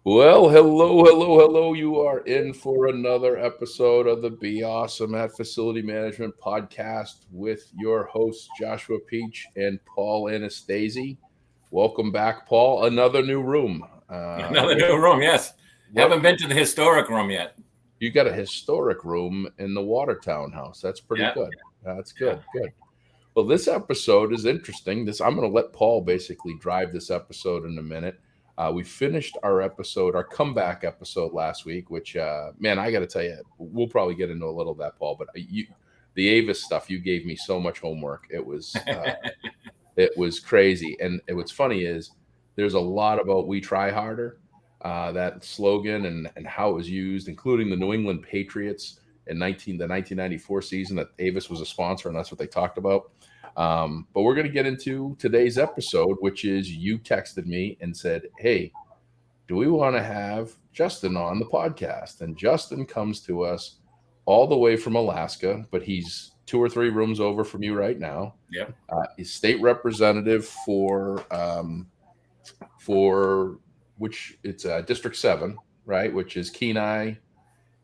Well, hello. You are in for another episode of the Be Awesome at Facility Management podcast with your hosts, Joshua Peach and Paul Anastasi. Welcome back, Paul. Another new room. Another new room, yes. Haven't been to the historic room yet. You got a historic room in the Watertown house. That's pretty good. That's good. Good. Well, this episode is interesting. I'm going to let Paul basically drive this episode in a minute. We finished our comeback episode last week, which, man, I got to tell you, we'll probably get into a little of that, Paul, but the Avis stuff, you gave me so much homework. It was crazy. And what's funny is there's a lot about We Try Harder, that slogan and how it was used, including the New England Patriots in the 1994 season that Avis was a sponsor, and that's what they talked about. But we're going to get into today's episode, which is you texted me and said, hey, do we want to have Justin on the podcast? And Justin comes to us all the way from Alaska, but he's 2 or 3 rooms over from you right now. Yep. He's state representative for which it's District 7, right, which is Kenai.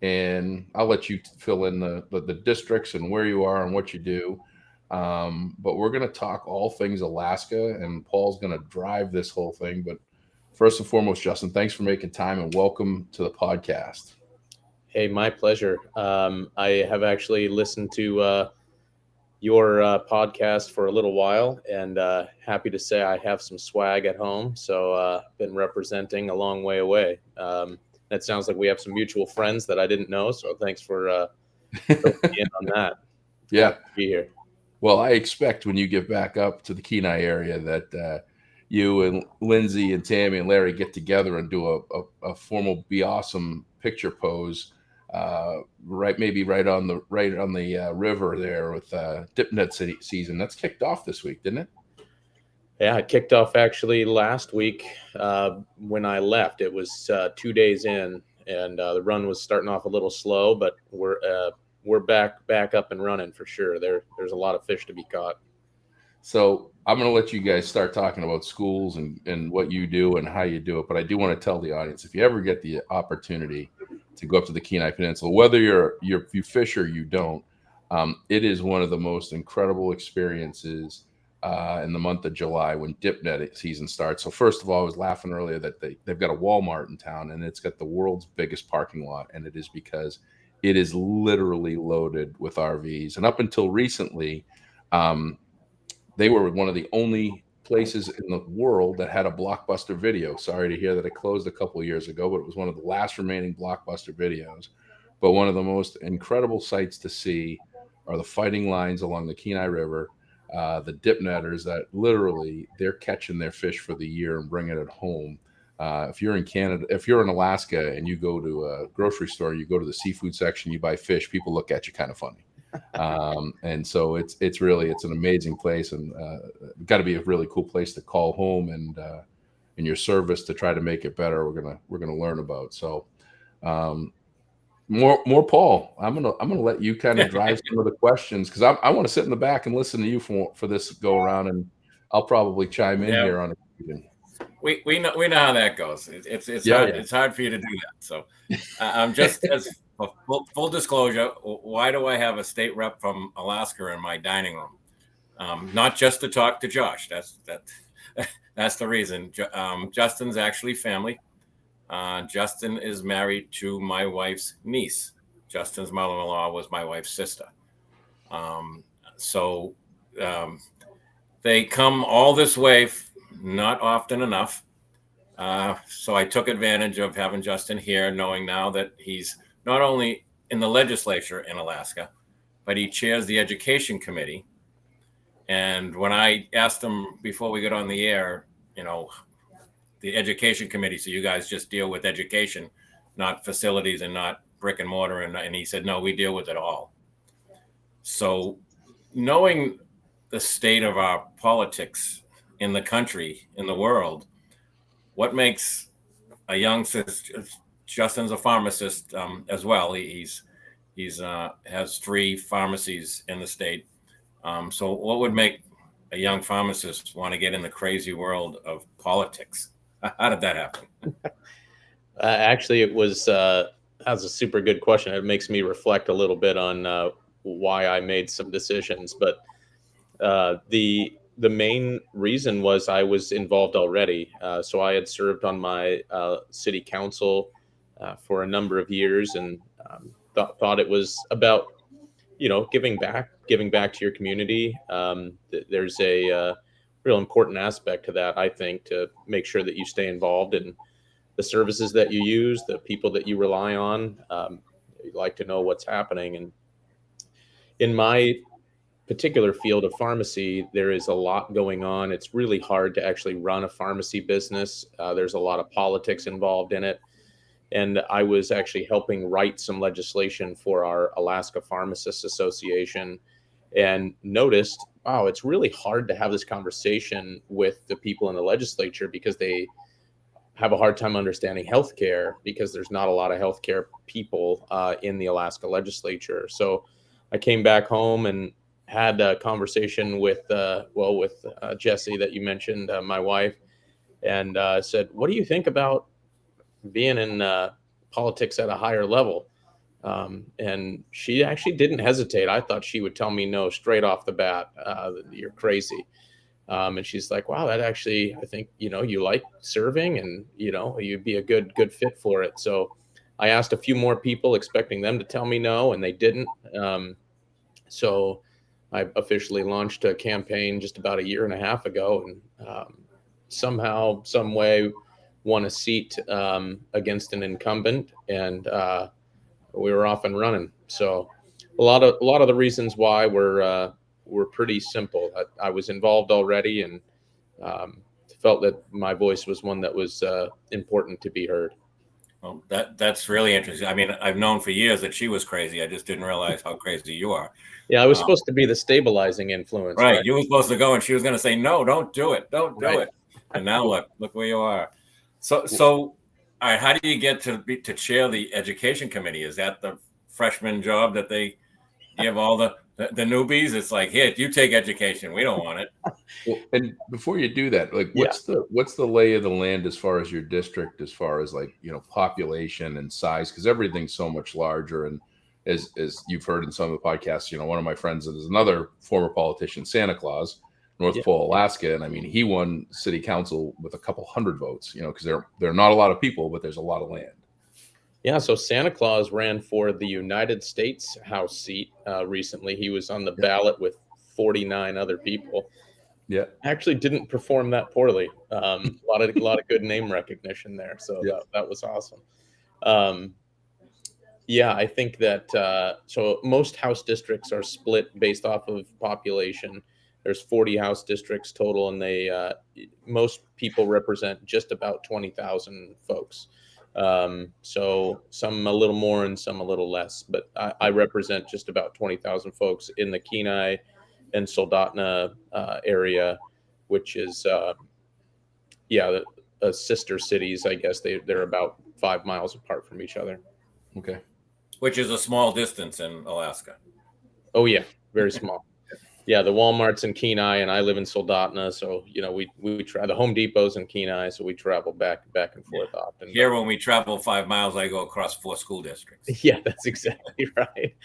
And I'll let you fill in the districts and where you are and what you do. But we're going to talk all things Alaska, and Paul's going to drive this whole thing. But first and foremost, Justin, thanks for making time and welcome to the podcast. Hey, my pleasure. I have actually listened to your podcast for a little while, and happy to say I have some swag at home. So been representing a long way away. That sounds like we have some mutual friends that I didn't know. So thanks for being on that. Yeah. Happy to be here. Well, I expect when you get back up to the Kenai area that you and Lindsay and Tammy and Larry get together and do a formal Be Awesome picture pose, right on the river there with Dipnet season. That's kicked off this week, didn't it? Yeah, it kicked off actually last week when I left. It was 2 days in, and the run was starting off a little slow, but we're back up and running for sure. There's a lot of fish to be caught. So I'm going to let you guys start talking about schools and what you do and how you do it. But I do want to tell the audience, if you ever get the opportunity to go up to the Kenai Peninsula, whether you fish or you don't, it is one of the most incredible experiences in the month of July when Dipnet season starts. So first of all, I was laughing earlier that they've got a Walmart in town, and it's got the world's biggest parking lot. And it is because it is literally loaded with RVs. And up until recently, they were one of the only places in the world that had a Blockbuster Video. Sorry to hear that it closed a couple of years ago, but it was one of the last remaining Blockbuster Videos. But one of the most incredible sights to see are the fighting lines along the Kenai River, the dip netters that literally they're catching their fish for the year and bringing it home. If you're in Canada, if you're in Alaska and you go to a grocery store, you go to the seafood section, you buy fish, people look at you kind of funny. And so it's an amazing place, and got to be a really cool place to call home and in your service to try to make it better. We're gonna learn about. So more Paul. I'm gonna let you kind of drive some of the questions, because I want to sit in the back and listen to you for this go around, and I'll probably chime in here on occasion. We know how that goes. It's hard for you to do that. So I'm just as full disclosure. Why do I have a state rep from Alaska in my dining room? Not just to talk to Josh. That's the reason. Justin's actually family. Justin is married to my wife's niece. Justin's mother-in-law was my wife's sister. So they come all this way. Not often enough. So I took advantage of having Justin here, knowing now that he's not only in the legislature in Alaska, but he chairs the education committee. And when I asked him before we got on the air, the education committee, so you guys just deal with education, not facilities and not brick and mortar. And he said, no, we deal with it all. So knowing the state of our politics in the country, in the world, what makes a young Justin's a pharmacist as well. He's has 3 pharmacies in the state. So what would make a young pharmacist want to get in the crazy world of politics? How did that happen? Actually, it was that's a super good question. It makes me reflect a little bit on why I made some decisions, but the main reason was I was involved already. So I had served on my city council for a number of years, and thought it was about giving back to your community. There's a real important aspect to that, I think, to make sure that you stay involved in the services that you use, the people that you rely on. You like to know what's happening, and in my particular field of pharmacy, there is a lot going on. It's really hard to actually run a pharmacy business. There's a lot of politics involved in it. And I was actually helping write some legislation for our Alaska Pharmacists Association and noticed, wow, it's really hard to have this conversation with the people in the legislature because they have a hard time understanding healthcare because there's not a lot of healthcare people in the Alaska legislature. So I came back home and had a conversation with Jessie that you mentioned, my wife, and said, "What do you think about being in politics at a higher level?" And she actually didn't hesitate. I thought she would tell me no straight off the bat. You're crazy. And she's like, "Wow, that actually, I think, you like serving, and you'd be a good fit for it." So I asked a few more people, expecting them to tell me no, and they didn't. So I officially launched a campaign just about a year and a half ago, and somehow, some way, won a seat against an incumbent, and we were off and running. So a lot of the reasons why were pretty simple. I was involved already, and felt that my voice was one that was important to be heard. Well, that's really interesting. I mean, I've known for years that she was crazy. I just didn't realize how crazy you are. Yeah, I was supposed to be the stabilizing influence, right? You were supposed to go, and she was going to say, "No, don't do it, don't do Right. it." And now look where you are. So, all right. How do you get to chair the education committee? Is that the freshman job that they give all the newbies? It's like, here, you take education. We don't want it. Well, and before you do that, like, what's the lay of the land as far as your district, as far as, like, population and size? Because everything's so much larger. And as you've heard in some of the podcasts, one of my friends is another former politician, Santa Claus, North Pole, Alaska, and I mean, he won city council with a couple hundred votes. Because there are not a lot of people, but there's a lot of land. Yeah, so Santa Claus ran for the United States House seat recently. He was on the ballot with 49 other people. Yeah, actually didn't perform that poorly. A lot of good name recognition there, so that was awesome. Yeah, I think that so most House districts are split based off of population. There's 40 House districts total, and they most people represent just about 20,000 folks. So some a little more and some a little less, but I represent just about 20,000 folks in the Kenai and Soldotna area, which is sister cities. I guess they're about 5 miles apart from each other. Okay. Which is a small distance in Alaska. Oh yeah, very small. Yeah, the Walmart's in Kenai, and I live in Soldotna, so we try the Home Depot's in Kenai, so we travel back and forth often. Here, when we travel 5 miles, I go across 4 school districts. Yeah, that's exactly right.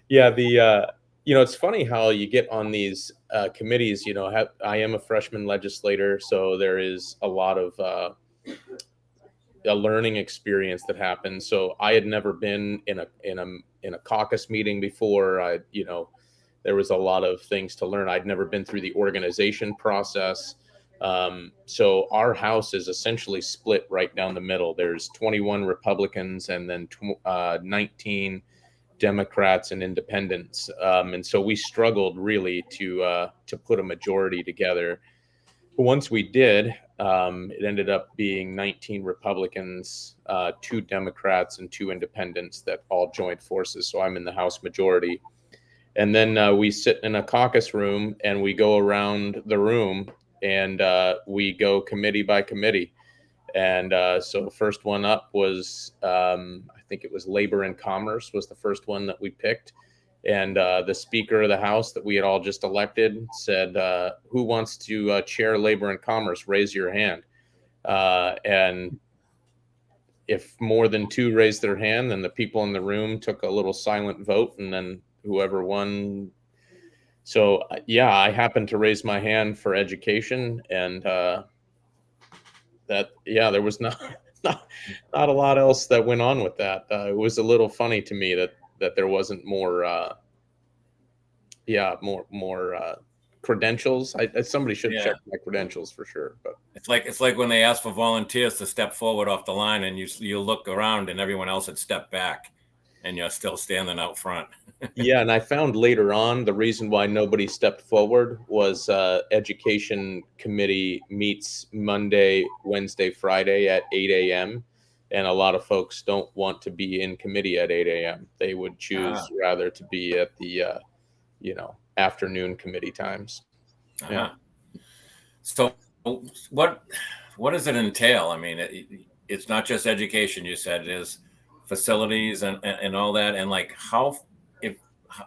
Yeah, it's funny how you get on these committees. I am a freshman legislator, so there is a lot of a learning experience that happens. So I had never been in a caucus meeting before. There was a lot of things to learn. I'd never been through the organization process. So our house is essentially split right down the middle. There's 21 Republicans and then 19 Democrats and independents. And so we struggled really to put a majority together. But once we did, it ended up being 19 Republicans, 2 Democrats, and 2 independents that all joined forces. So I'm in the House majority. And then we sit in a caucus room and we go around the room and we go committee by committee. And so the first one up was, I think it was Labor and Commerce was the first one that we picked. And the Speaker of the House that we had all just elected said, "Who wants to chair Labor and Commerce? Raise your hand." And if more than two raised their hand, then the people in the room took a little silent vote, and then whoever won. So yeah, I happened to raise my hand for education, and there was not a lot else that went on with that. It was a little funny to me that there wasn't more credentials. Somebody should check my credentials for sure. But it's like when they ask for volunteers to step forward off the line, and you look around and everyone else had stepped back, and you're still standing out front. Yeah, and I found later on the reason why nobody stepped forward was education committee meets Monday, Wednesday, Friday at 8 a.m. And a lot of folks don't want to be in committee at 8 a.m. They would choose rather to be at the afternoon committee times. Yeah. So what does it entail? I mean, it's not just education. You said it is facilities and all that. And like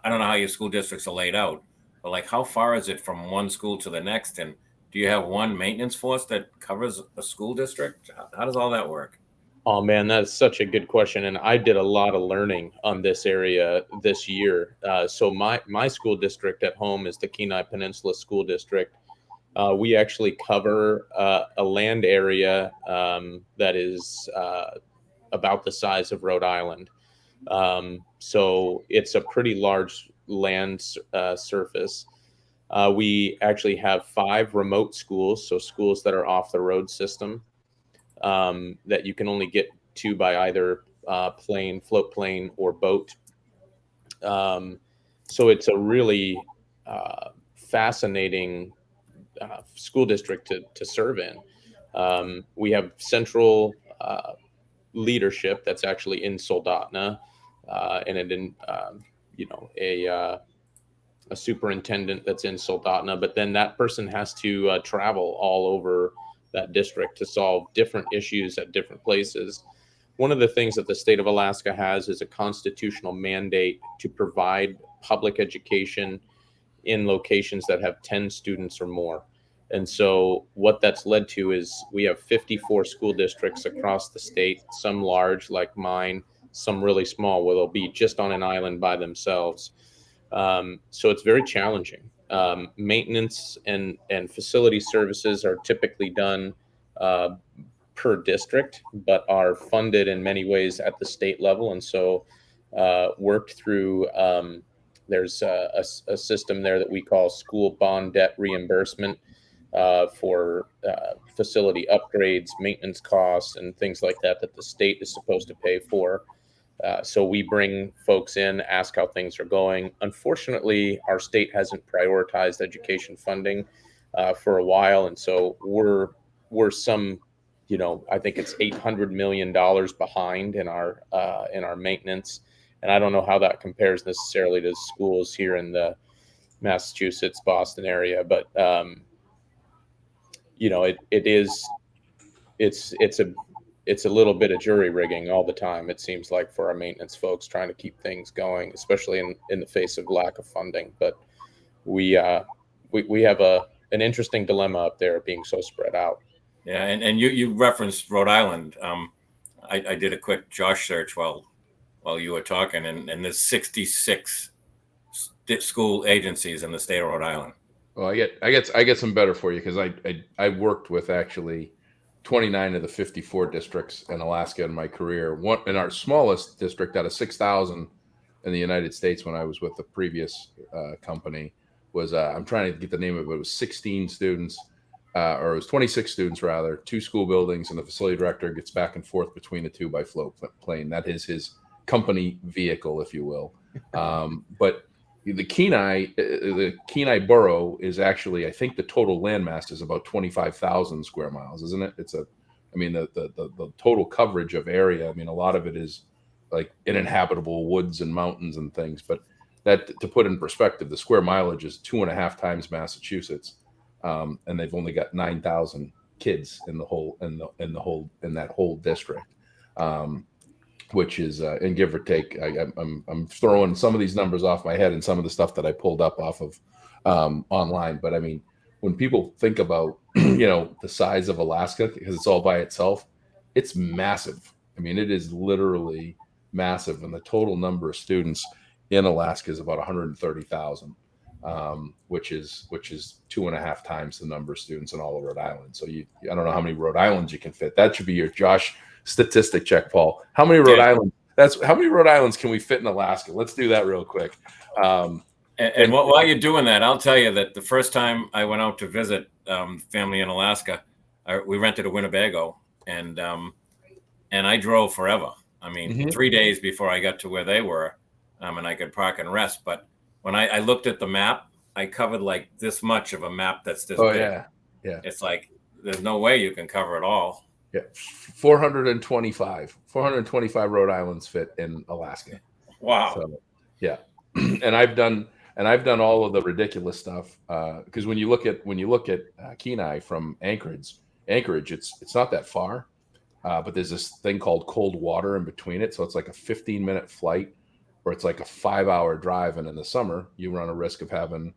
I don't know how your school districts are laid out, but like how far is it from one school to the next? And do you have one maintenance force that covers a school district? How does all that work? Oh man, that's such a good question, and I did a lot of learning on this area this year. So my school district at home is the Kenai Peninsula School District. We actually cover a land area that is about the size of Rhode Island. So it's a pretty large land surface. We actually have 5 remote schools, so schools that are off the road system. That you can only get to by either plane, float plane, or boat. So it's a really fascinating school district to serve in. We have central leadership that's actually in Soldotna, and a superintendent that's in Soldotna, but then that person has to travel all over that district to solve different issues at different places. One of the things that the state of Alaska has is a constitutional mandate to provide public education in locations that have 10 students or more. And so what that's led to is we have 54 school districts across the state, some large like mine, some really small where they'll be just on an island by themselves. So it's very challenging. Maintenance and facility services are typically done per district, but are funded in many ways at the state level. And so worked through, there's a system there that we call school bond debt reimbursement for facility upgrades, maintenance costs, and things like that the state is supposed to pay for. So we bring folks in, ask how things are going. Unfortunately, our state hasn't prioritized education funding for a while, and so we're some, I think it's $800 million behind in our maintenance, and I don't know how that compares necessarily to schools here in the Massachusetts, Boston area, but it's a little bit of jury rigging all the time, it seems like, for our maintenance folks trying to keep things going, especially in the face of lack of funding. But we have an interesting dilemma up there being so spread out. Yeah, and you referenced Rhode Island. I did a quick Josh search while you were talking, and there's 66 school agencies in the state of Rhode Island. Well, I get some better for you, because I worked with actually 29 of the 54 districts in Alaska in my career. One in our smallest district out of 6,000 in the United States when I was with the previous company was I'm trying to get the name of it. It was 16 students, or it was 26 students rather. 2 school buildings, and the facility director gets back and forth between the 2 by float plane. That is his company vehicle, if you will. But the Kenai borough is actually, I think the total landmass is about 25,000 square miles, isn't it? The total coverage of area, a lot of it is like uninhabitable woods and mountains and things. But that, to put in perspective, the square mileage is 2.5 times Massachusetts, and they've only got 9,000 kids in that whole district. Which is, and give or take, I'm throwing some of these numbers off my head and some of the stuff that I pulled up off of online. But when people think about, the size of Alaska, because it's all by itself, it's massive. I mean, it is literally massive, and the total number of students in Alaska is about 130,000, which is 2.5 times the number of students in all of Rhode Island. So I don't know how many Rhode Islands you can fit. That should be your Josh statistic check, Paul. How many Rhode Islands? How many Rhode Islands can we fit in Alaska? Let's do that real quick. And while you're doing that, I'll tell you that the first time I went out to visit family in Alaska, we rented a Winnebago, and I drove forever. I mean, 3 days before I got to where they were, and I could park and rest. But when I looked at the map, I covered like this much of a map that's this big. Yeah. It's like there's no way you can cover it all. Yeah, 425 Rhode Islands fit in Alaska. Wow. So, yeah, and I've done all of the ridiculous stuff because when you look at Kenai from Anchorage, it's not that far, but there's this thing called cold water in between it, so it's like a 15-minute flight, or it's like a 5-hour drive, and in the summer you run a risk of having,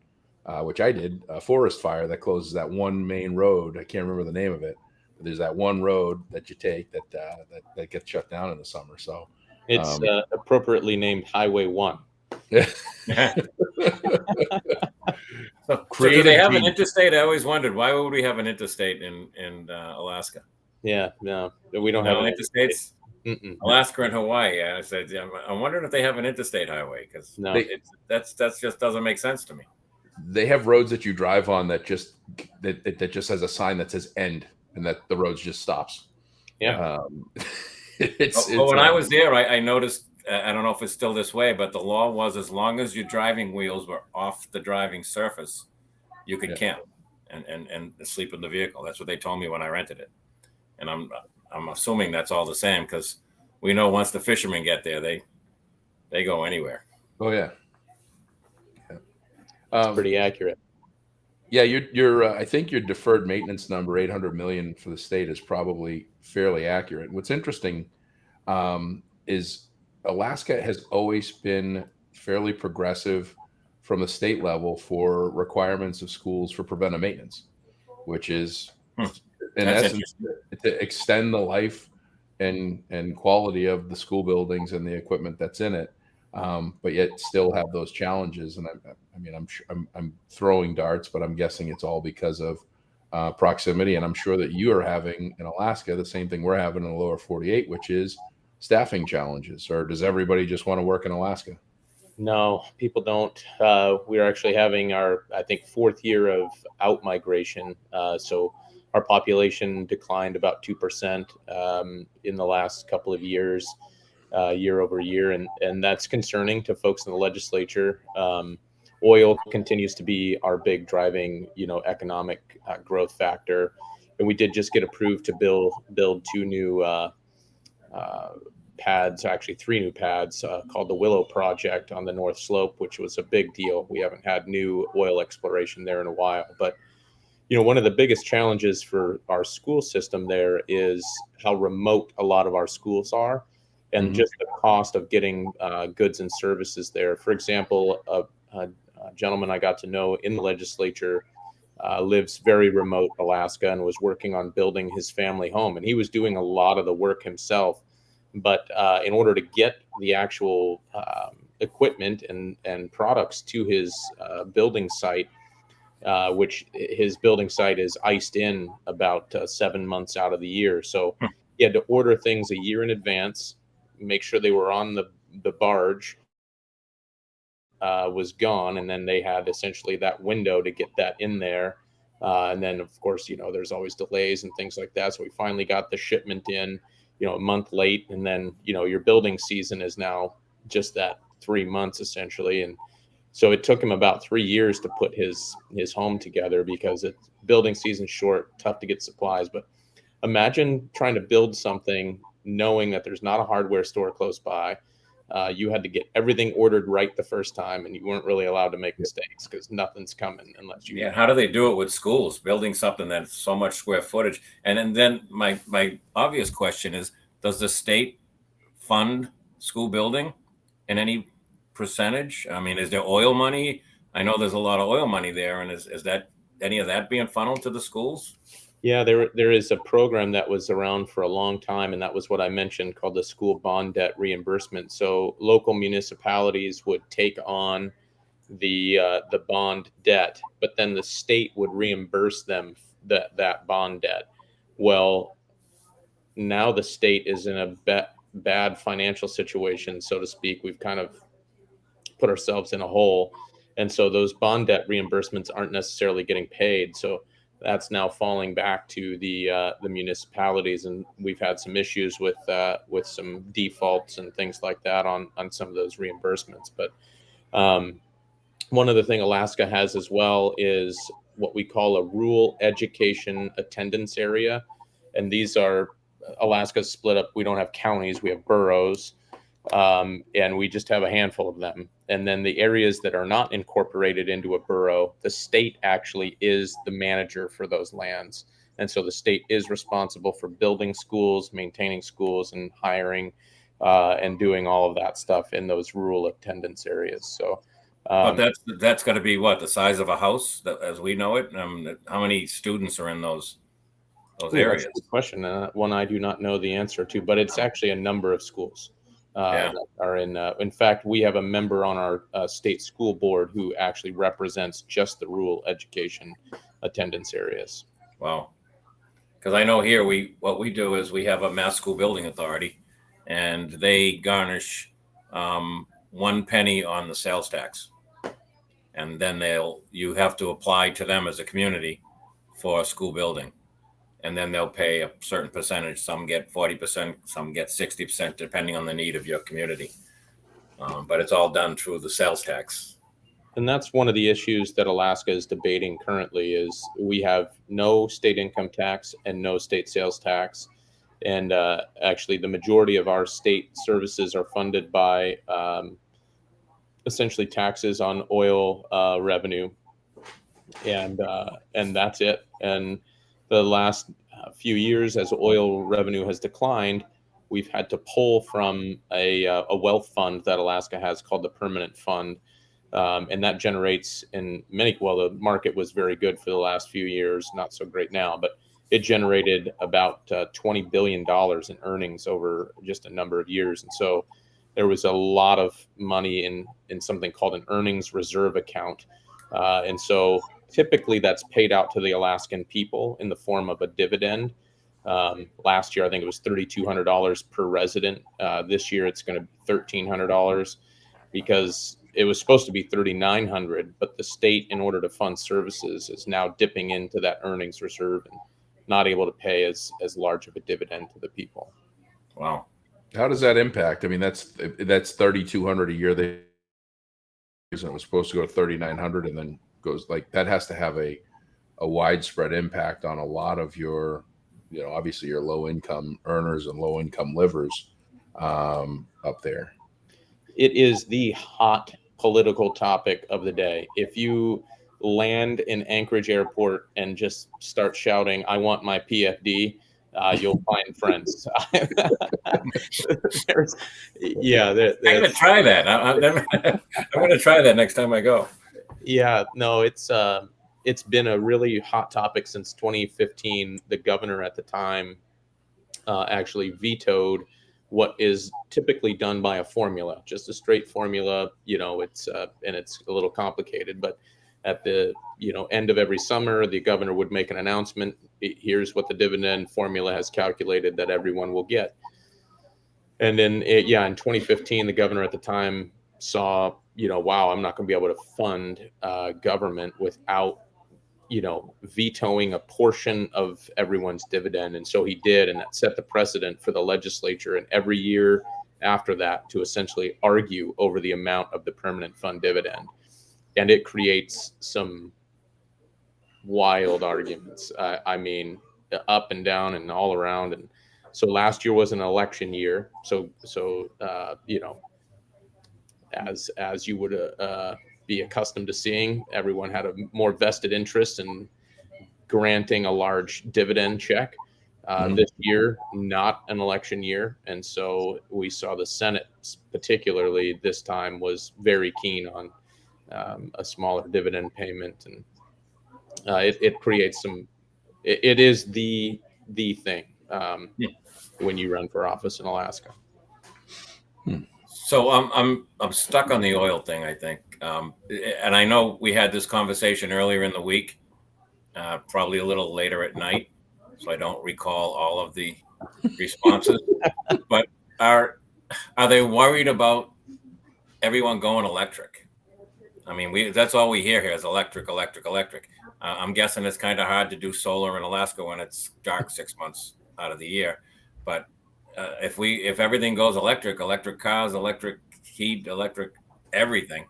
which I did, a forest fire that closes that one main road. I can't remember the name of it. There's that one road that you take that gets shut down in the summer. So it's appropriately named Highway 1. Yeah. So do they have an interstate? I always wondered, why would we have an interstate in Alaska? Yeah, no, we don't have interstates. Alaska and Hawaii. I said, I'm wondering if they have an interstate highway, because that's just doesn't make sense to me. They have roads that you drive on that just has a sign that says end, and that the road just stops. Yeah. When I was there, I noticed, I don't know if it's still this way, but the law was, as long as your driving wheels were off the driving surface, you could camp and sleep in the vehicle. That's what they told me when I rented it. And I'm assuming that's all the same, because we know once the fishermen get there, they go anywhere. Oh yeah. It's pretty accurate. Yeah, I think your deferred maintenance number, 800 million for the state, is probably fairly accurate. What's interesting is Alaska has always been fairly progressive from the state level for requirements of schools for preventive maintenance, which is in essence to extend the life and quality of the school buildings and the equipment that's in it. But yet still have those challenges. And I'm throwing darts, but I'm guessing it's all because of proximity. And I'm sure that you are having in Alaska the same thing we're having in the lower 48, which is staffing challenges. Or does everybody just want to work in Alaska? No, people don't. We're actually having our, I think, 4th year of out migration. So our population declined about 2% in the last couple of years. Year over year, and that's concerning to folks in the legislature. Oil continues to be our big driving, economic growth factor, and we did just get approved to build 2 new pads, actually 3 new pads, called the Willow Project on the North Slope, which was a big deal. We haven't had new oil exploration there in a while, but one of the biggest challenges for our school system there is how remote a lot of our schools are. And just the cost of getting goods and services there. For example, a gentleman I got to know in the legislature lives very remote Alaska and was working on building his family home. And he was doing a lot of the work himself. But in order to get the actual equipment and products to his building site, which his building site is iced in about 7 months out of the year. So he had to order things a year in advance, make sure they were on the barge, was gone, and then they had essentially that window to get that in there. And then, of course, there's always delays and things like that. So we finally got the shipment in, a month late, and then, your building season is now just that 3 months essentially. And so it took him about 3 years to put his home together because it's building season short, tough to get supplies. But imagine trying to build something knowing that there's not a hardware store close by. You had to get everything ordered right the first time, and you weren't really allowed to make mistakes because nothing's coming unless you. Yeah, how do they do it with schools, building something that's so much square footage? And then my obvious question is, does the state fund school building in any percentage? I mean, is there oil money? I know there's a lot of oil money there, and is that any of that being funneled to the schools? Yeah, there is a program that was around for a long time, and that was what I mentioned, called the school bond debt reimbursement. So local municipalities would take on the bond debt, but then the state would reimburse them that bond debt. Well, now the state is in a bad financial situation, so to speak. We've kind of put ourselves in a hole, and so those bond debt reimbursements aren't necessarily getting paid. So that's now falling back to the municipalities, and we've had some issues with some defaults and things like that on some of those reimbursements. But um, one other thing Alaska has as well is what we call a rural education attendance area. And these are Alaska's split up. We don't have counties, we have boroughs, and we just have a handful of them. And then the areas that are not incorporated into a borough, the state actually is the manager for those lands. And so the state is responsible for building schools, maintaining schools, and hiring and doing all of that stuff in those rural attendance areas. So But that's got to be what, the size of a house that, as we know it. How many students are in those That's areas? a good question. One I do not know the answer to, but it's actually a number of schools Yeah. that are in. In fact, we have a member on our state school board who actually represents just the rural education attendance areas. Wow. Because I know here what we do is we have a Mass School Building Authority, and they garnish 1 penny on the sales tax, and then you have to apply to them as a community for a school building, and then they'll pay a certain percentage. Some get 40%, some get 60%, depending on the need of your community. But it's all done through the sales tax. And that's one of the issues that Alaska is debating currently is we have no state income tax and no state sales tax. And actually, the majority of our state services are funded by essentially taxes on oil revenue, and that's it. And the last few years, as oil revenue has declined, we've had to pull from a wealth fund that Alaska has called the Permanent Fund, and that generates in many. Well, the market was very good for the last few years, not so great now, but it generated about $20 billion in earnings over just a number of years, and so there was a lot of money in something called an earnings reserve account, and so typically that's paid out to the Alaskan people in the form of a dividend. Last year, I think it was $3,200 per resident. This year, it's going to be $1,300 because it was supposed to be $3,900, but the state, in order to fund services, is now dipping into that earnings reserve and not able to pay as large of a dividend to the people. Wow. How does that impact? I mean, that's $3,200 a year. It was supposed to go to $3,900 and then goes like that. Has to have a widespread impact on a lot of your, obviously your low income earners and low income livers up there. It is the hot political topic of the day. If you land in Anchorage Airport and just start shouting, "I want my PFD," you'll find friends. I'm going to try that. I'm going to try that next time I go. Yeah, no, it's been a really hot topic since 2015. The governor at the time actually vetoed what is typically done by a formula, just a straight formula. It's and it's a little complicated, but at the end of every summer, the governor would make an announcement. Here's what the dividend formula has calculated that everyone will get. And then, in 2015, the governor at the time saw, wow, I'm not going to be able to fund government without vetoing a portion of everyone's dividend. And so he did, and that set the precedent for the legislature and every year after that to essentially argue over the amount of the permanent fund dividend. And it creates some wild arguments. I mean, up and down and all around. And so last year was an election year. So as you would be accustomed to seeing, everyone had a more vested interest in granting a large dividend check. This year, not an election year. And so we saw the Senate, particularly this time, was very keen on a smaller dividend payment. And it creates some it is the thing Yeah. when you run for office in Alaska. So I'm stuck on the oil thing, I think, and I know we had this conversation earlier in the week, probably a little later at night, so I don't recall all of the responses. But are they worried about everyone going electric? I mean, that's all we hear here is electric, electric, electric. I'm guessing it's kind of hard to do solar in Alaska when it's dark 6 months out of the year. But if everything goes electric, electric cars, electric heat, electric everything,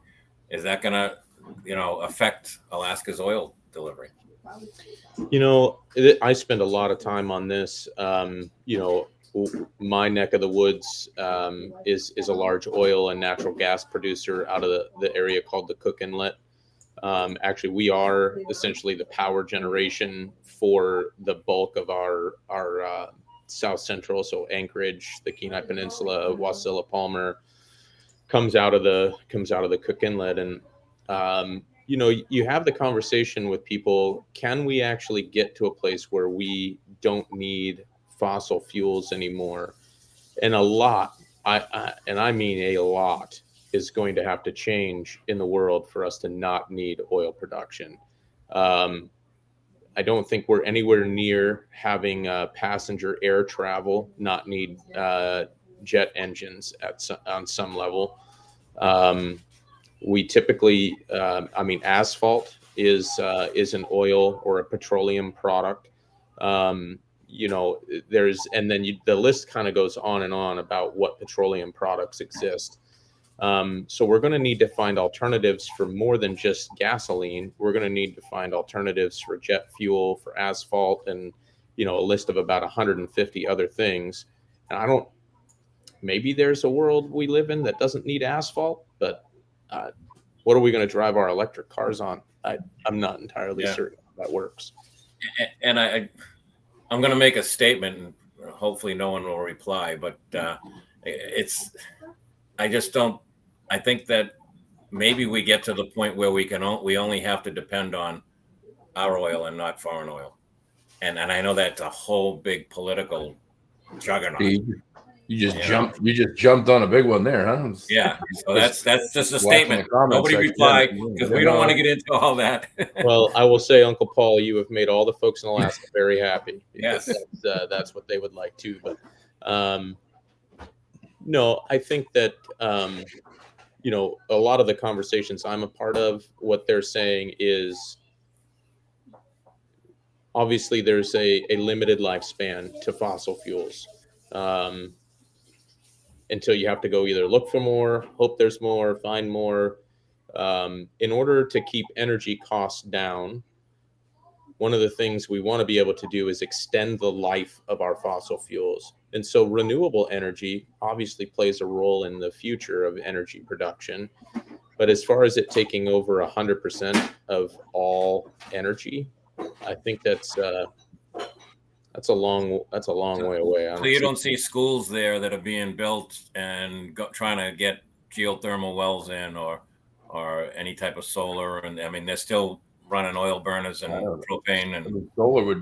is that going to affect Alaska's oil delivery? I spend a lot of time on this. My neck of the woods is a large oil and natural gas producer out of the area called the Cook Inlet. Actually, we are essentially the power generation for the bulk of our South Central, so Anchorage, the Kenai Peninsula, Wasilla, Palmer comes out of the Cook Inlet, and you have the conversation with people. Can we actually get to a place where we don't need fossil fuels anymore? And a lot, I mean a lot, is going to have to change in the world for us to not need oil production. I don't think we're anywhere near having passenger air travel not need jet engines on some level. We typically, asphalt is an oil or a petroleum product. The list kind of goes on and on about what petroleum products exist. So we're going to need to find alternatives for more than just gasoline. We're going to need to find alternatives for jet fuel, for asphalt, and a list of about 150 other things. And maybe there's a world we live in that doesn't need asphalt, but what are we going to drive our electric cars on? I'm not entirely certain how that works. And I'm going to make a statement, and hopefully no one will reply, but I think that maybe we get to the point where we only have to depend on our oil and not foreign oil. And I know that's a whole big political juggernaut. You just jumped on a big one there, huh? Yeah. So that's just a statement. Nobody reply because we don't want to get into all that. Well, I will say, Uncle Paul, you have made all the folks in Alaska very happy. Yes. That's what they would like too. But no, I think that a lot of the conversations I'm a part of, what they're saying is obviously there's a limited lifespan to fossil fuels. Until you have to go either look for more, hope there's more, find more. In order to keep energy costs down, one of the things we want to be able to do is extend the life of our fossil fuels. And so renewable energy obviously plays a role in the future of energy production. But as far as it taking over 100% of all energy, I think that's a long way away. So you don't see schools there that are being built and trying to get geothermal wells in or any type of solar, and I mean they're still running oil burners and propane, and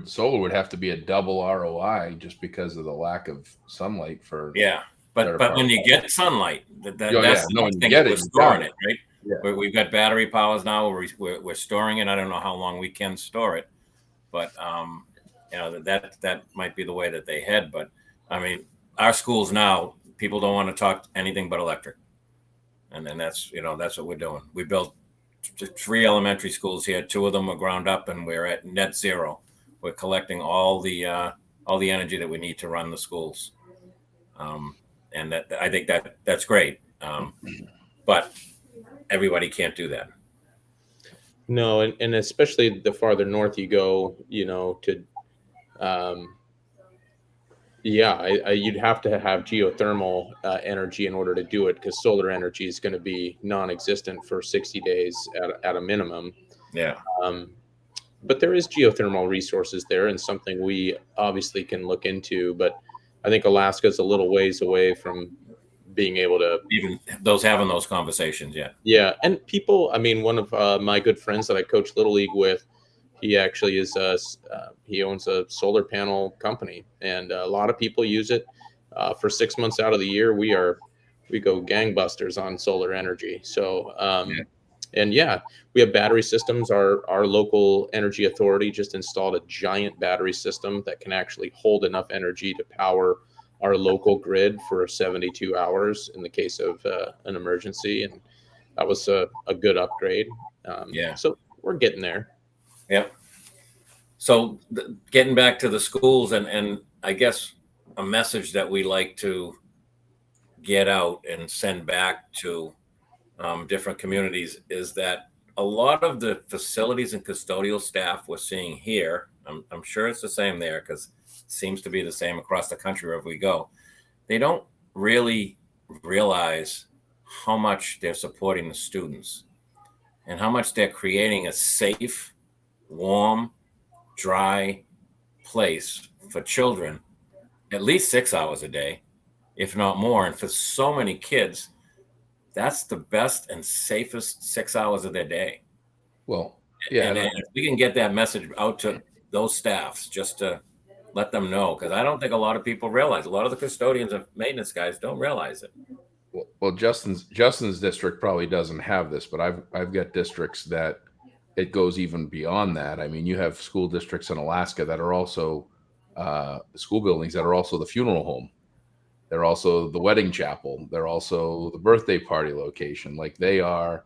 solar would have to be a double ROI just because of the lack of sunlight for but when you get sunlight, that's we're storing it, right? Yeah. We've got battery powers now. We're storing it. I don't know how long we can store it, but that might be the way that they head. But I mean, our schools now, people don't want to talk anything but electric, and then that's what we're doing. We built 3 elementary schools here. 2 of them were ground up, and we're at net zero. We're collecting all the energy that we need to run the schools, and I think that's great. But everybody can't do that. No, and especially the farther north you go, to you'd have to have geothermal energy in order to do it, because solar energy is going to be non-existent for 60 days at a minimum. Yeah. But there is geothermal resources there, and something we obviously can look into. But I think Alaska's a little ways away from being able to even having those conversations. Yeah. Yeah. And people, I mean, one of my good friends that I coach Little League with, He actually is he owns a solar panel company, and a lot of people use it. For 6 months out of the year, we go gangbusters on solar energy. So Yeah. and yeah, we have battery systems. Our local energy authority just installed a giant battery system that can actually hold enough energy to power our local grid for 72 hours in the case of an emergency, and that was a good upgrade. Yeah. So we're getting there. Yep. So getting back to the schools, and I guess a message that we like to get out and send back to different communities is that a lot of the facilities and custodial staff we're seeing here, I'm sure it's the same there because it seems to be the same across the country wherever we go. They don't really realize how much they're supporting the students and how much they're creating a safe, warm, dry place for children at least 6 hours a day, if not more. And for so many kids, that's the best and safest 6 hours of their day. Well, yeah, And if we can get that message out to those staffs just to let them know, because I don't think a lot of people realize, a lot of the custodians and maintenance guys don't realize it. well, Justin's district probably doesn't have this, but I've got districts that it goes even beyond that. I mean, you have school districts in Alaska that are also school buildings that are also the funeral home. They're also the wedding chapel. They're also the birthday party location. Like they are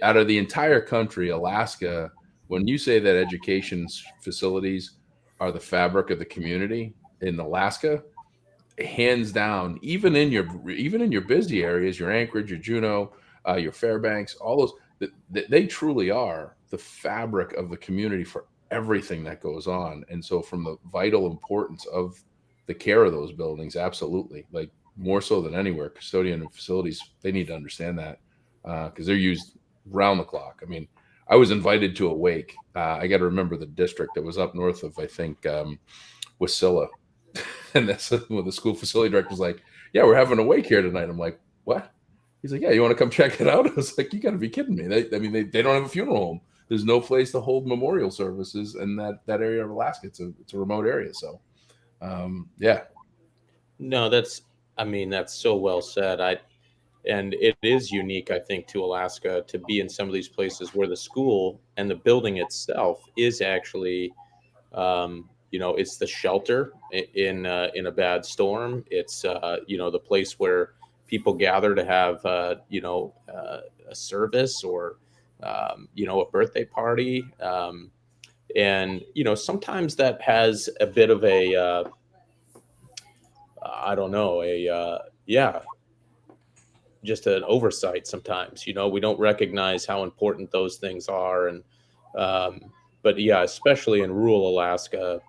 out of the entire country, Alaska. When you say that education facilities are the fabric of the community in Alaska, hands down, even in your busy areas, your Anchorage, your Juneau, your Fairbanks, all those, they truly are the fabric of the community for everything that goes on. And so, from the vital importance of the care of those buildings, absolutely, like more so than anywhere, custodian and facilities, they need to understand that because they're used round the clock. I mean, I was invited to a wake. I got to remember the district that was up north of, I think, Wasilla. And that's when the school facility director was like, "Yeah, we're having a wake here tonight." I'm like, "What?" He's like, "Yeah, you want to come check it out?" I was like, "You got to be kidding me!" They don't have a funeral home. There's no place to hold memorial services in that area of Alaska. It's a remote area. So, yeah. No, that's so well said. And it is unique, I think, to Alaska to be in some of these places where the school and the building itself is actually, it's the shelter in a bad storm. It's the place where people gather to have a service or a birthday party, and sometimes that has a bit of a I don't know just an oversight sometimes. We don't recognize how important those things are, and but yeah, especially in rural Alaska,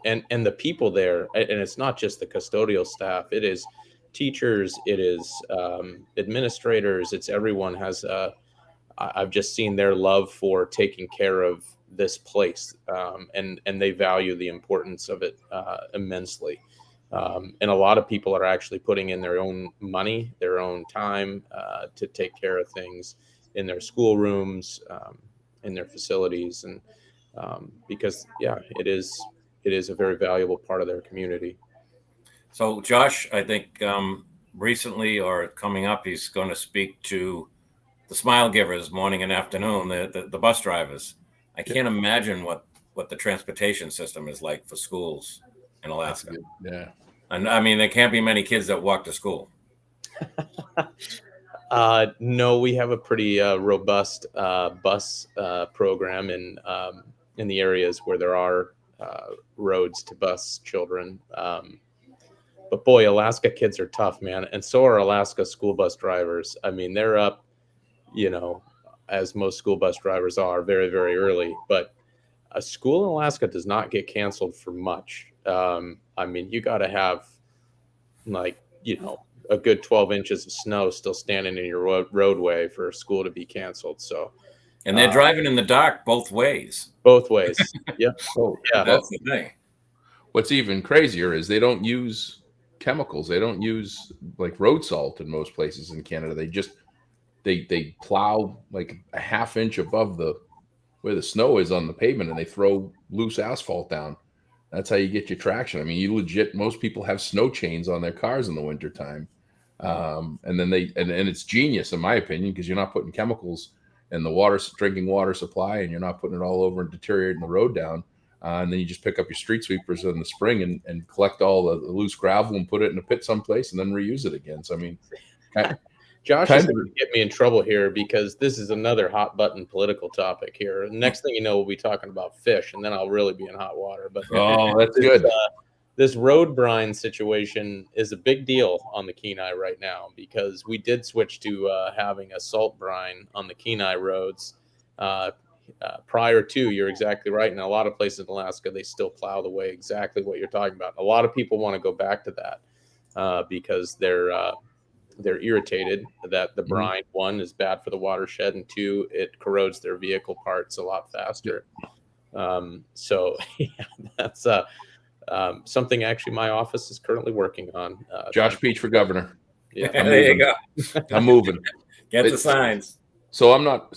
and the people there, and it's not just the custodial staff, it is teachers, it is administrators, it's everyone has I've just seen their love for taking care of this place, and they value the importance of it immensely. And a lot of people are actually putting in their own money, their own time to take care of things in their schoolrooms, in their facilities, and because yeah, it is a very valuable part of their community. So Josh, I think recently or coming up, he's going to speak to the smile givers morning and afternoon, the bus drivers. I can't imagine what the transportation system is like for schools in Alaska. Yeah. And I mean, there can't be many kids that walk to school. No, we have a pretty robust bus program in the areas where there are roads to bus children. But boy, Alaska kids are tough, man, and so are Alaska school bus drivers. I mean, they're up, as most school bus drivers are, very, very early. But a school in Alaska does not get canceled for much. I mean, you got to have like, a good 12 inches of snow still standing in your roadway for a school to be canceled. So, and they're driving in the dark both ways. Both ways. Yeah. Oh, yeah. That's the thing. What's even crazier is they don't use chemicals. They don't use like road salt in most places in Canada. They plow like a half inch above where the snow is on the pavement, and they throw loose asphalt down. That's how you get your traction. I mean, most people have snow chains on their cars in the wintertime. And then and it's genius in my opinion, because you're not putting chemicals in the drinking water supply, and you're not putting it all over and deteriorating the road down. And then you just pick up your street sweepers in the spring and collect all the loose gravel and put it in a pit someplace and then reuse it again. So, I mean, Josh is going to get me in trouble here because this is another hot button political topic here. Next thing you know, we'll be talking about fish, and then I'll really be in hot water. But that's good. This road brine situation is a big deal on the Kenai right now, because we did switch to having a salt brine on the Kenai roads. Prior to, you're exactly right. In a lot of places in Alaska, they still plow the way exactly what you're talking about. A lot of people want to go back to that because they're irritated that the brine, one, is bad for the watershed, and two, it corrodes their vehicle parts a lot faster. So yeah, that's something actually my office is currently working on. Josh Peach for governor. Yeah, there you go. I'm moving. Get the signs. So I'm not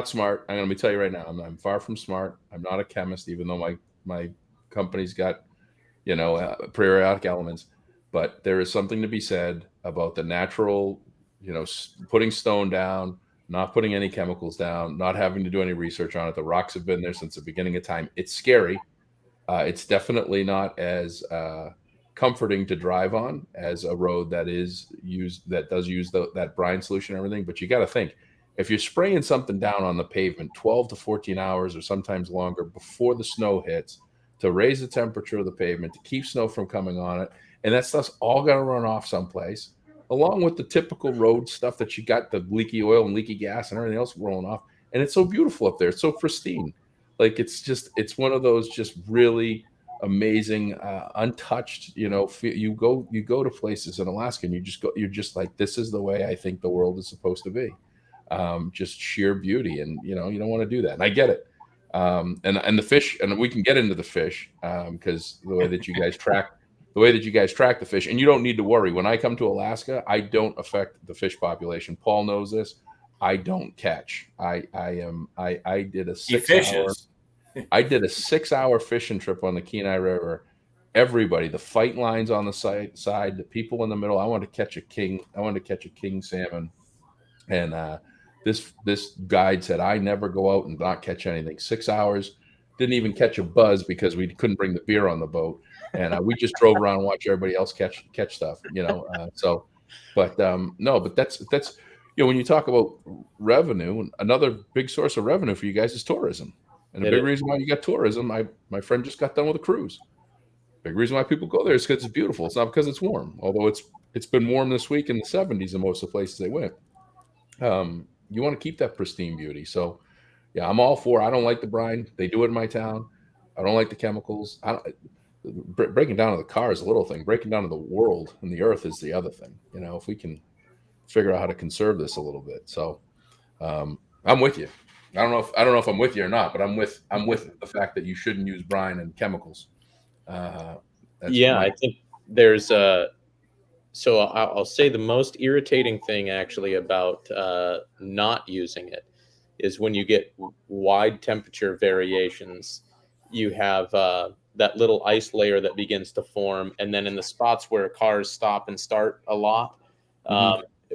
smart. I'm going to tell you right now. I'm far from smart. I'm not a chemist, even though my company's got, periodic elements. But there is something to be said about the natural, putting stone down, not putting any chemicals down, not having to do any research on it. The rocks have been there since the beginning of time. It's scary. It's definitely not as comforting to drive on as a road that does use that brine solution and everything. But you got to think, if you're spraying something down on the pavement 12 to 14 hours or sometimes longer before the snow hits to raise the temperature of the pavement, to keep snow from coming on it, and that stuff's all got to run off someplace, along with the typical road stuff that you got, the leaky oil and leaky gas and everything else rolling off. And it's so beautiful up there. It's so pristine. Like, it's one of those just really amazing, untouched, you go to places in Alaska and you're just like, this is the way I think the world is supposed to be. Just sheer beauty. And, you don't want to do that. And I get it. And the fish, and we can get into the fish, because the way that you guys track the fish, and you don't need to worry. When I come to Alaska, I don't affect the fish population. Paul knows this. I don't catch. I did a 6-hour fishing trip on the Kenai River. Everybody, the fight lines on the side, the people in the middle. I wanted to catch a king salmon, and this guide said I never go out and not catch anything. 6 hours, didn't even catch a buzz because we couldn't bring the beer on the boat, and we just drove around and watched everybody else catch stuff. But that's. When you talk about revenue, another big source of revenue for you guys is tourism. And the big reason why you got tourism, my friend just got done with a cruise. Big reason why people go there is because it's beautiful. It's not because it's warm, although it's been warm this week in the 70s in most of the places they went. You want to keep that pristine beauty. So, yeah, I'm all for it. I don't like the brine. They do it in my town. I don't like the chemicals. Breaking down to the car is a little thing. Breaking down to the world and the earth is the other thing. If we can figure out how to conserve this a little bit. So I'm with you. I don't know if I'm with you or not, but I'm with the fact that you shouldn't use brine and chemicals. I think there's so I'll say the most irritating thing actually about not using it is when you get wide temperature variations. You have that little ice layer that begins to form, and then in the spots where cars stop and start a lot,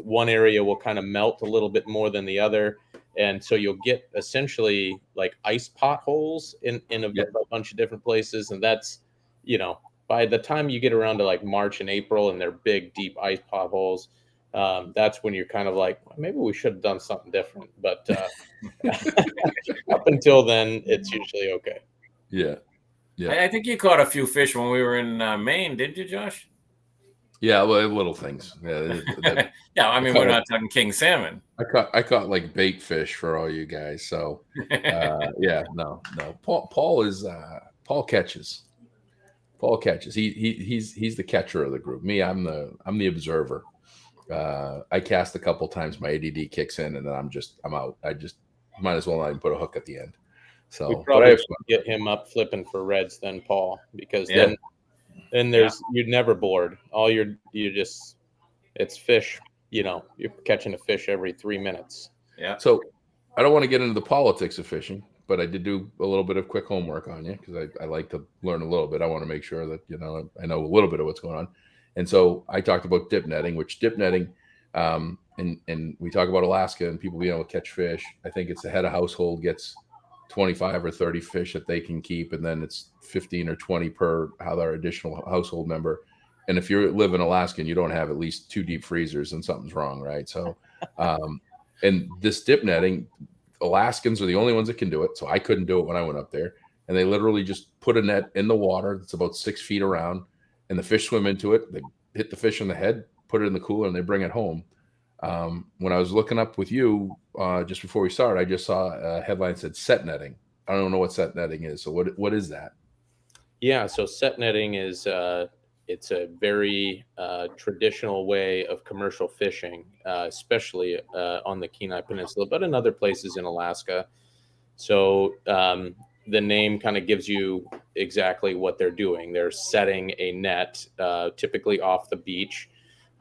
one area will kind of melt a little bit more than the other. And so you'll get essentially like ice potholes in a bunch of different places. And that's, by the time you get around to like March and April and they're big, deep ice potholes, that's when you're kind of like, maybe we should have done something different. But up until then, it's usually okay. Yeah. I think you caught a few fish when we were in Maine, didn't you, Josh? Yeah, well, little things. Yeah, yeah. I mean, we're not talking king salmon. I caught like bait fish for all you guys. So, no. Paul catches. Paul catches. He's the catcher of the group. Me, I'm the observer. I cast a couple times. My ADD kicks in, and then I'm out. I just might as well not even put a hook at the end. So, we probably get him up flipping for reds then, Paul, because then there's you're never bored. It's fish. You're catching a fish every 3 minutes. Yeah. So I don't want to get into the politics of fishing, but I did do a little bit of quick homework on you because I like to learn a little bit. I want to make sure that, I know a little bit of what's going on. And so I talked about dip netting, which dip netting, and we talk about Alaska and people being able to catch fish. I think it's the head of household gets 25 or 30 fish that they can keep, and then it's 15 or 20 per other additional household member. And if you live in Alaska and you don't have at least 2 deep freezers, then something's wrong, right? So, and this dip netting, Alaskans are the only ones that can do it. So I couldn't do it when I went up there. And they literally just put a net in the water that's about 6 feet around, and the fish swim into it. They hit the fish in the head, put it in the cooler, and they bring it home. When I was looking up with you just before we started, I just saw a headline that said set netting. I don't know what set netting is. So what is that? Yeah, so set netting is it's a very traditional way of commercial fishing, especially on the Kenai Peninsula, but in other places in Alaska. So the name kind of gives you exactly what they're doing. They're setting a net, typically off the beach.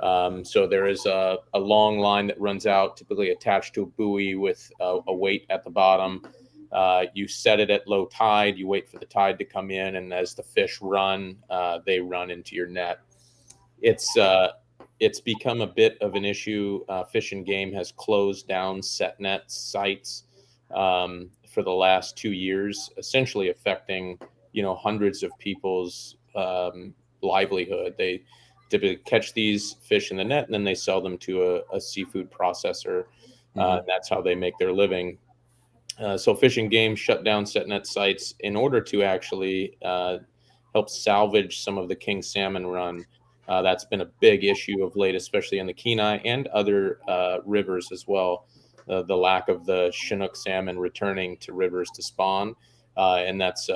So there is a long line that runs out, typically attached to a buoy with a weight at the bottom. You set it at low tide, you wait for the tide to come in, and as the fish run, they run into your net. It's become a bit of an issue. Fish and Game has closed down set net sites for the last 2 years, essentially affecting, hundreds of people's livelihood. They typically catch these fish in the net, and then they sell them to a seafood processor. That's how they make their living. So Fish and Game shut down set net sites in order to actually help salvage some of the king salmon run. That's been a big issue of late, especially in the Kenai and other rivers as well. The lack of the Chinook salmon returning to rivers to spawn, and that's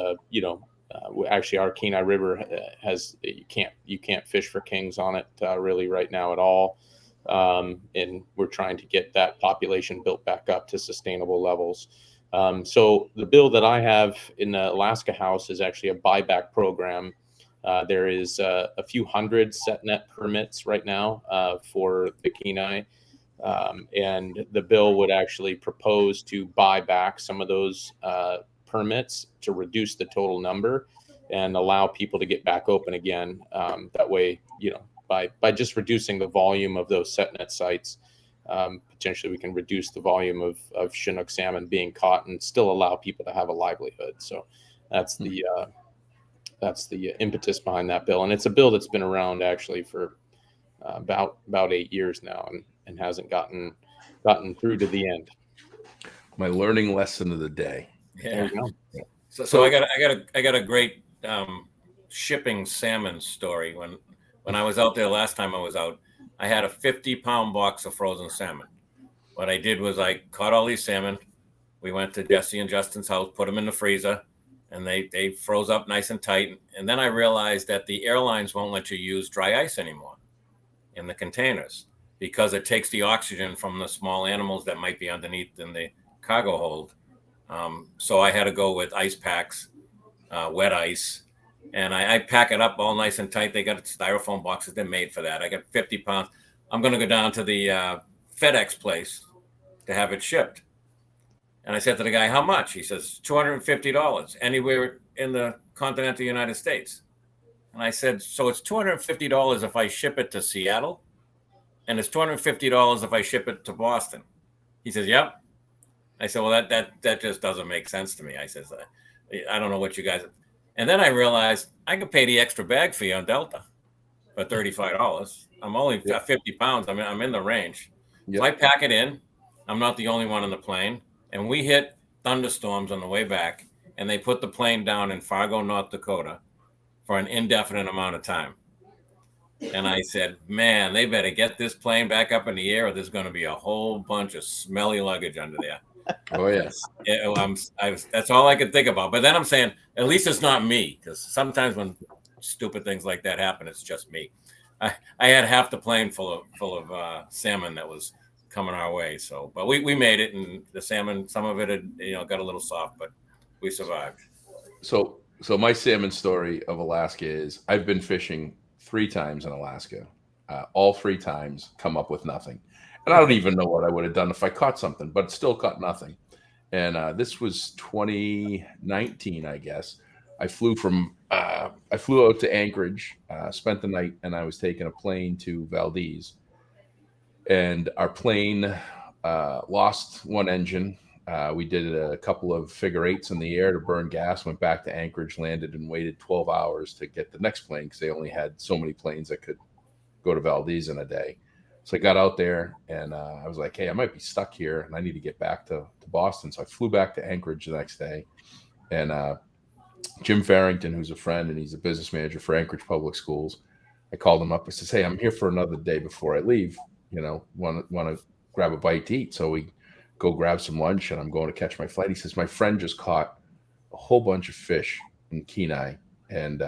actually our Kenai River has you can't fish for kings on it really right now at all, and we're trying to get that population built back up to sustainable levels. So the bill that I have in the Alaska House is actually a buyback program. There is a few hundred set net permits right now for the Kenai. And the bill would actually propose to buy back some of those permits to reduce the total number and allow people to get back open again. That way, by just reducing the volume of those set net sites, potentially we can reduce the volume of Chinook salmon being caught and still allow people to have a livelihood. So that's the impetus behind that bill. And it's a bill that's been around actually for about 8 years now and hasn't gotten through to the end. My learning lesson of the day. Yeah. So I got a great shipping salmon story. When I was out there last time I was out, I had a 50-pound box of frozen salmon. What I did was I caught all these salmon. We went to Jessie and Justin's house, put them in the freezer, and they froze up nice and tight. And then I realized that the airlines won't let you use dry ice anymore in the containers because it takes the oxygen from the small animals that might be underneath in the cargo hold. So I had to go with ice packs, wet ice, and I pack it up all nice and tight. They got styrofoam boxes. They're made for that. I got 50 pounds. I'm going to go down to the FedEx place to have it shipped. And I said to the guy, how much? He says, $250 anywhere in the continental United States. And I said, so it's $250 if I ship it to Seattle, and it's $250 if I ship it to Boston. He says, yep. I said, well, that just doesn't make sense to me. I says, I don't know what you guys. And then I realized I could pay the extra bag fee on Delta for $35. I'm only 50 pounds. I'm in the range. Yep. So I pack it in. I'm not the only one on the plane. And we hit thunderstorms on the way back, and they put the plane down in Fargo, North Dakota for an indefinite amount of time. And I said, man, they better get this plane back up in the air or there's going to be a whole bunch of smelly luggage under there. Oh, yes. That's all I could think about. But then I'm saying, at least it's not me, because sometimes when stupid things like that happen, it's just me. I had half the plane full of salmon that was coming our way. So, but we made it, and the salmon, some of it had, got a little soft, but we survived. So my salmon story of Alaska is I've been fishing 3 times in Alaska. All 3 times come up with nothing. And I don't even know what I would have done if I caught something, but still caught nothing. And this was 2019, I guess. I flew out to Anchorage, spent the night, and I was taking a plane to Valdez. And our plane lost one engine. We did a couple of figure eights in the air to burn gas, went back to Anchorage, landed, and waited 12 hours to get the next plane because they only had so many planes that could go to Valdez in a day. So I got out there and I was like, hey, I might be stuck here and I need to get back to Boston. So I flew back to Anchorage the next day. And Jim Farrington, who's a friend and he's a business manager for Anchorage Public Schools, I called him up. I says, hey, I'm here for another day before I leave. You know, want to grab a bite to eat. So we go grab some lunch and I'm going to catch my flight. He says, my friend just caught a whole bunch of fish in Kenai and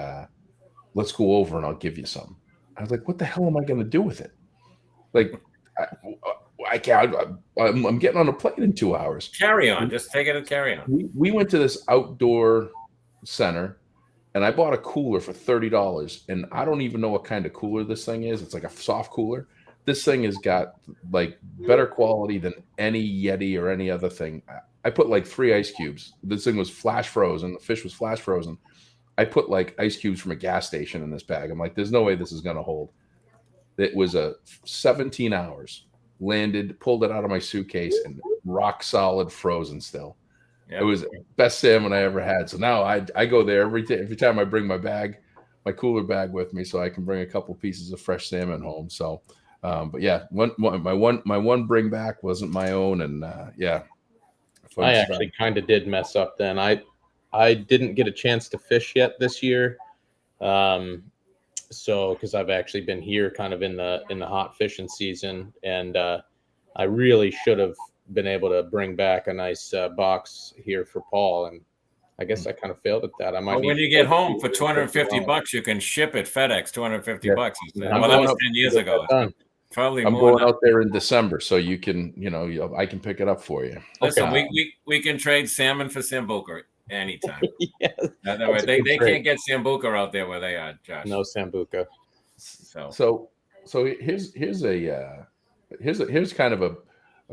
let's go over and I'll give you some. I was like, what the hell am I going to do with it? Like, I can't. I'm getting on a plane in 2 hours. Carry on. Just take it and carry on. We went to this outdoor center, and I bought a cooler for $30. And I don't even know what kind of cooler this thing is. It's like a soft cooler. This thing has got like better quality than any Yeti or any other thing. I put like 3 ice cubes. This thing was flash frozen. The fish was flash frozen. I put like ice cubes from a gas station in this bag. I'm like, there's no way this is going to hold. It was a 17 hours, landed, pulled it out of my suitcase and rock solid frozen still. Yep. It was the best salmon I ever had. So now I go there every time I bring my cooler bag with me so I can bring a couple pieces of fresh salmon home. So, but yeah, my one bring back wasn't my own. And yeah. I actually kind of did mess up then. I didn't get a chance to fish yet this year. So, because I've actually been here kind of in the hot fishing season, and I really should have been able to bring back a nice box here for Paul, and I guess I kind of failed at that. I might. Well, when you get home for $250, you can ship it FedEx. $250. Well, that was 10 years ago. Probably I'm more going out there in December, so you can, I can pick it up for you. Listen, we can trade salmon for Sambuca anytime. Yeah, they can't get Sambuca out there where they are, Josh. No Sambuca. So here's kind of a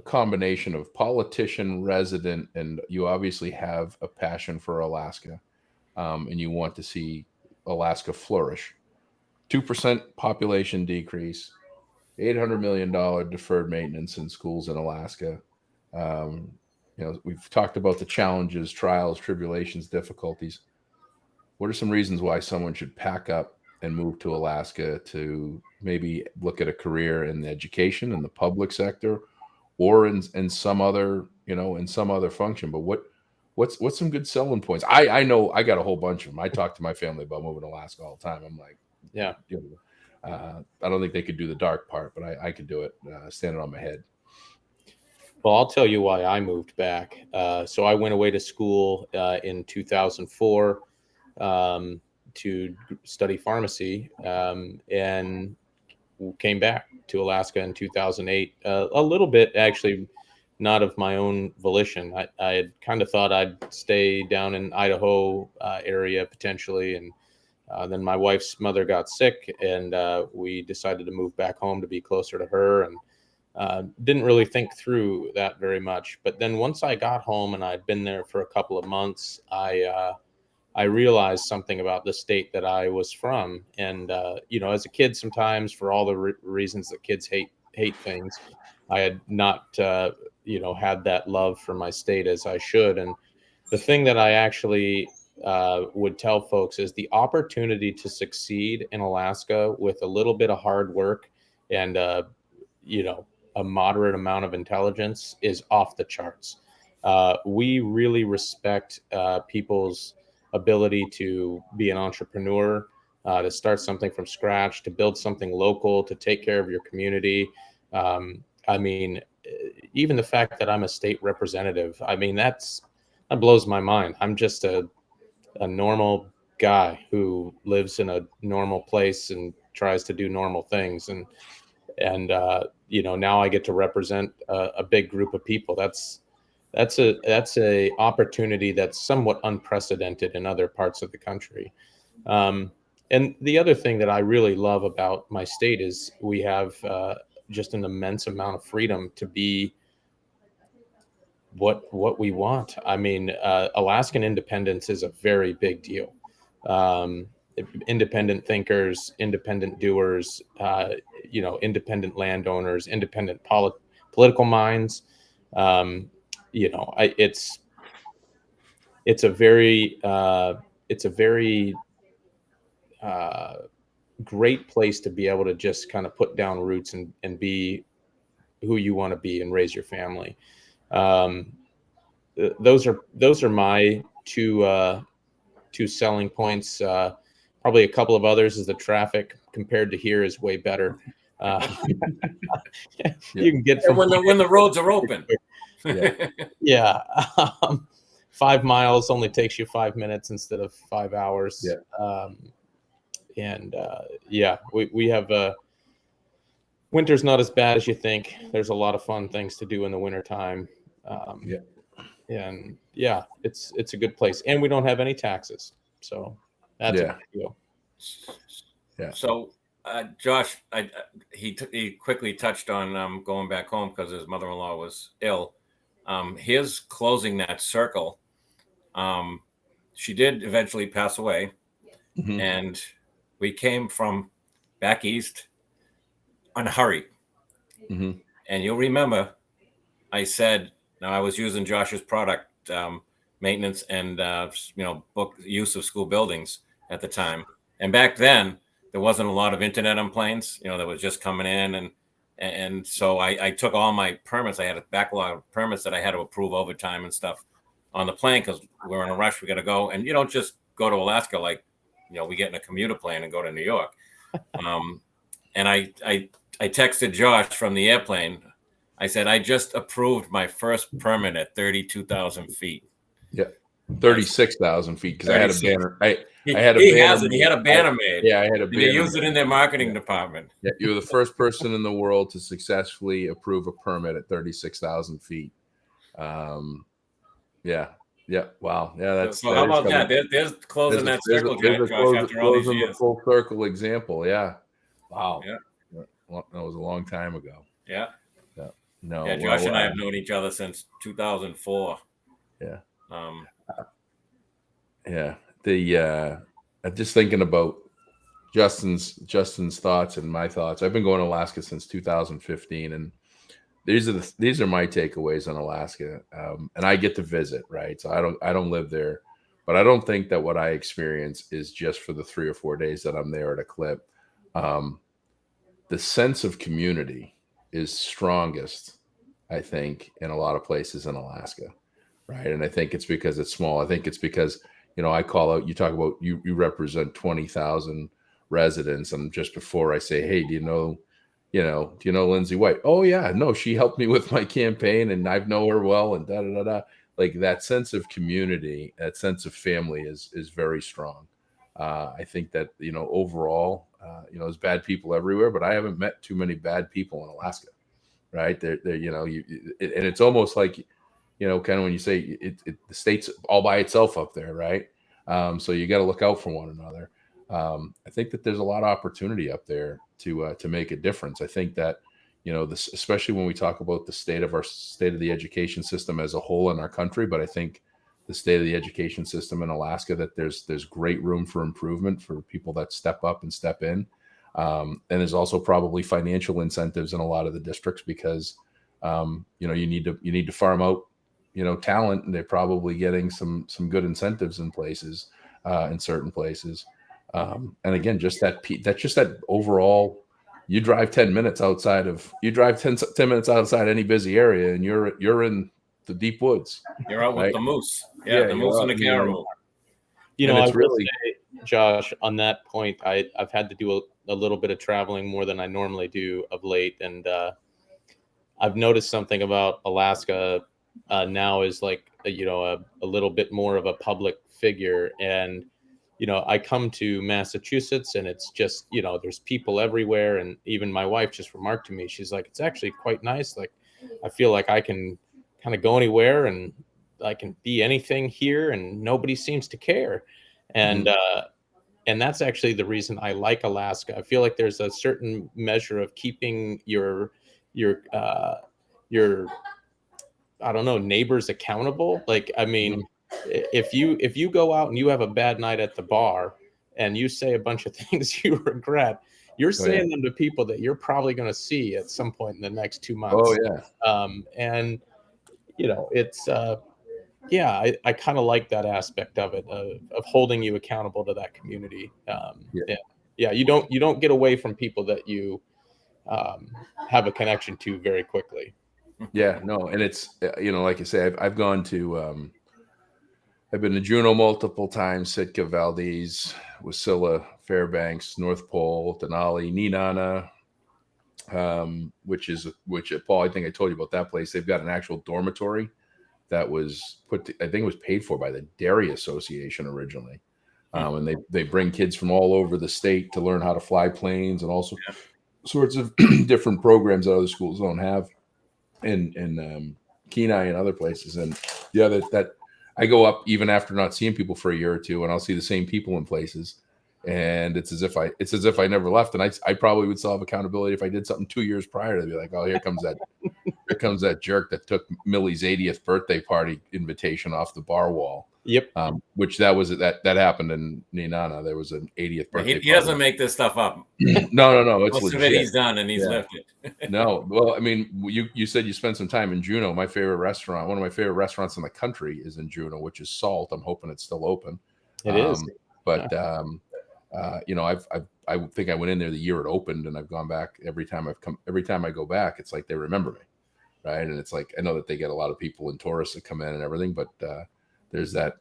combination of politician, resident, and you obviously have a passion for Alaska, and you want to see Alaska flourish. 2% population decrease, $800 million deferred maintenance in schools in Alaska. We've talked about the challenges, trials, tribulations, difficulties. What are some reasons why someone should pack up and move to Alaska to maybe look at a career in the education in the public sector, or in some other, in some other function? But what's some good selling points? I know I got a whole bunch of them. I talk to my family about moving to Alaska all the time. I'm like, yeah, I don't think they could do the dark part, but I could do it standing on my head. Well, I'll tell you why I moved back. So I went away to school in 2004 to study pharmacy, and came back to Alaska in 2008. A little bit, actually, not of my own volition. I had kind of thought I'd stay down in Idaho area potentially, and then my wife's mother got sick, and we decided to move back home to be closer to her, and didn't really think through that very much. But then once I got home and I'd been there for a couple of months, I realized something about the state that I was from. And, as a kid, sometimes for all the reasons that kids hate things, I had not, had that love for my state as I should. And the thing that I actually would tell folks is the opportunity to succeed in Alaska with a little bit of hard work and, a moderate amount of intelligence is off the charts. We really respect people's ability to be an entrepreneur, to start something from scratch, to build something local, to take care of your community. Even the fact that I'm a state representative, that blows my mind. I'm just a normal guy who lives in a normal place and tries to do normal things. And now I get to represent a big group of people. That's a opportunity that's somewhat unprecedented in other parts of the country. And the other thing that I really love about my state is we have just an immense amount of freedom to be what we want. I mean, Alaskan independence is a very big deal. Um, Independent thinkers, independent doers, independent landowners, independent political minds. Um, it's a very uh, great place to be able to just kind of put down roots and be who you want to be and raise your family. Um, those are my two selling points. Probably a couple of others is the traffic compared to here is way better. You can get from when the roads are open. Yeah. 5 miles only takes you 5 minutes instead of 5 hours. We have winter's not as bad as you think. There's a lot of fun things to do in the wintertime. And it's a good place, and we don't have any taxes, so that's a big deal. So Josh, he quickly touched on going back home because his mother-in-law was ill. His closing that circle, she did eventually pass away, and we came from back east unhurried. And you'll remember I said, now I was using Josh's product, maintenance and book use of school buildings at the time. And back then there wasn't a lot of internet on planes, that was just coming in, and so I took all my permits. I had a backlog of permits that I had to approve overtime and stuff on the plane because we're in a rush. We got to go, and you don't just go to Alaska like we get in a commuter plane and go to New York. And I texted Josh from the airplane. I said, I just approved my first permit at 32,000 feet. Yeah, 36,000 feet because I had a banner. He had a banner made. Yeah, I had a banner. They used it in their marketing department. Yeah, you were the first person in the world to successfully approve a permit at 36,000 feet. Yeah. Wow. Yeah, that's. So how about that? There's closing that circle, Josh, after all these years. Full circle example. Yeah. Wow. Yeah. Well, that was a long time ago. Yeah. No. Yeah, Josh and I have known each other since 2004. Yeah. I'm just thinking about Justin's thoughts and my thoughts. I've been going to Alaska since 2015, and these are my takeaways on Alaska. And I get to visit, right? So I don't live there, but I don't think that what I experience is just for the 3 or 4 days that I'm there at a clip. The sense of community is strongest, I think, in a lot of places in Alaska, right? And I think it's because it's small. I think it's because, I call out, you talk about, you represent 20,000 residents. And just before I say, hey, do you know Lindsay White? Oh yeah, no, she helped me with my campaign and I know her well and da-da-da-da. Like that sense of community, that sense of family is very strong. I think that, overall, there's bad people everywhere, but I haven't met too many bad people in Alaska, right? They're and it's almost like, kind of when you say the state's all by itself up there, right? So you got to look out for one another. I think that there's a lot of opportunity up there to make a difference. I think that, especially when we talk about the state of the education system as a whole in our country, but I think the state of the education system in Alaska, that there's great room for improvement for people that step up and step in. And there's also probably financial incentives in a lot of the districts because, you need to farm out, talent, and they're probably getting some good incentives in places, in certain places. And again, that's just that overall, you drive 10 minutes outside any busy area and you're in the deep woods. You're out with the moose. Yeah, the moose and the caribou. I will say, Josh, on that point, I've had to do a little bit of traveling more than I normally do of late. And I've noticed something about Alaska now is like, a little bit more of a public figure. And, I come to Massachusetts and it's just, there's people everywhere. And even my wife just remarked to me, she's like, it's actually quite nice. Like, I feel like I can kind of go anywhere and I can be anything here and nobody seems to care. And, and that's actually the reason I like Alaska. I feel like there's a certain measure of keeping your I don't know, neighbors accountable. Like, I mean, if you go out and you have a bad night at the bar and you say a bunch of things you regret, you're saying them to people that you're probably going to see at some point in the next 2 months. Oh yeah. And you know, it's yeah, I kind of like that aspect of it, of holding you accountable to that community. Yeah, you don't get away from people that you have a connection to very quickly. Yeah, no, and it's like I say, I've gone to I've been to Juneau multiple times, Sitka, Valdez, Wasilla, Fairbanks, North Pole, Denali, Nenana, which Paul, I think I told you about that place. They've got an actual dormitory that was I think it was paid for by the Dairy Association originally. And they bring kids from all over the state to learn how to fly planes and also sorts of different programs that other schools don't have in Kenai and other places. And yeah, that I go up even after not seeing people for a year or two, and I'll see the same people in places. And it's as if I never left. And I probably would still have accountability if I did something 2 years prior to be like, oh, here comes that jerk that took Millie's 80th birthday party invitation off the bar wall. Yep. Which that happened in Nenana. There was an 80th birthday. He doesn't make this stuff up. No. It's most legit. of it he's done and he's lived it. No, well, I mean, you said you spent some time in Juneau. One of my favorite restaurants in the country is in Juneau, which is Salt. I'm hoping it's still open. It is. But I think I went in there the year it opened, and I've gone back every time I go back. It's like they remember me, right? And it's like I know that they get a lot of people and tourists that come in and everything, but there's that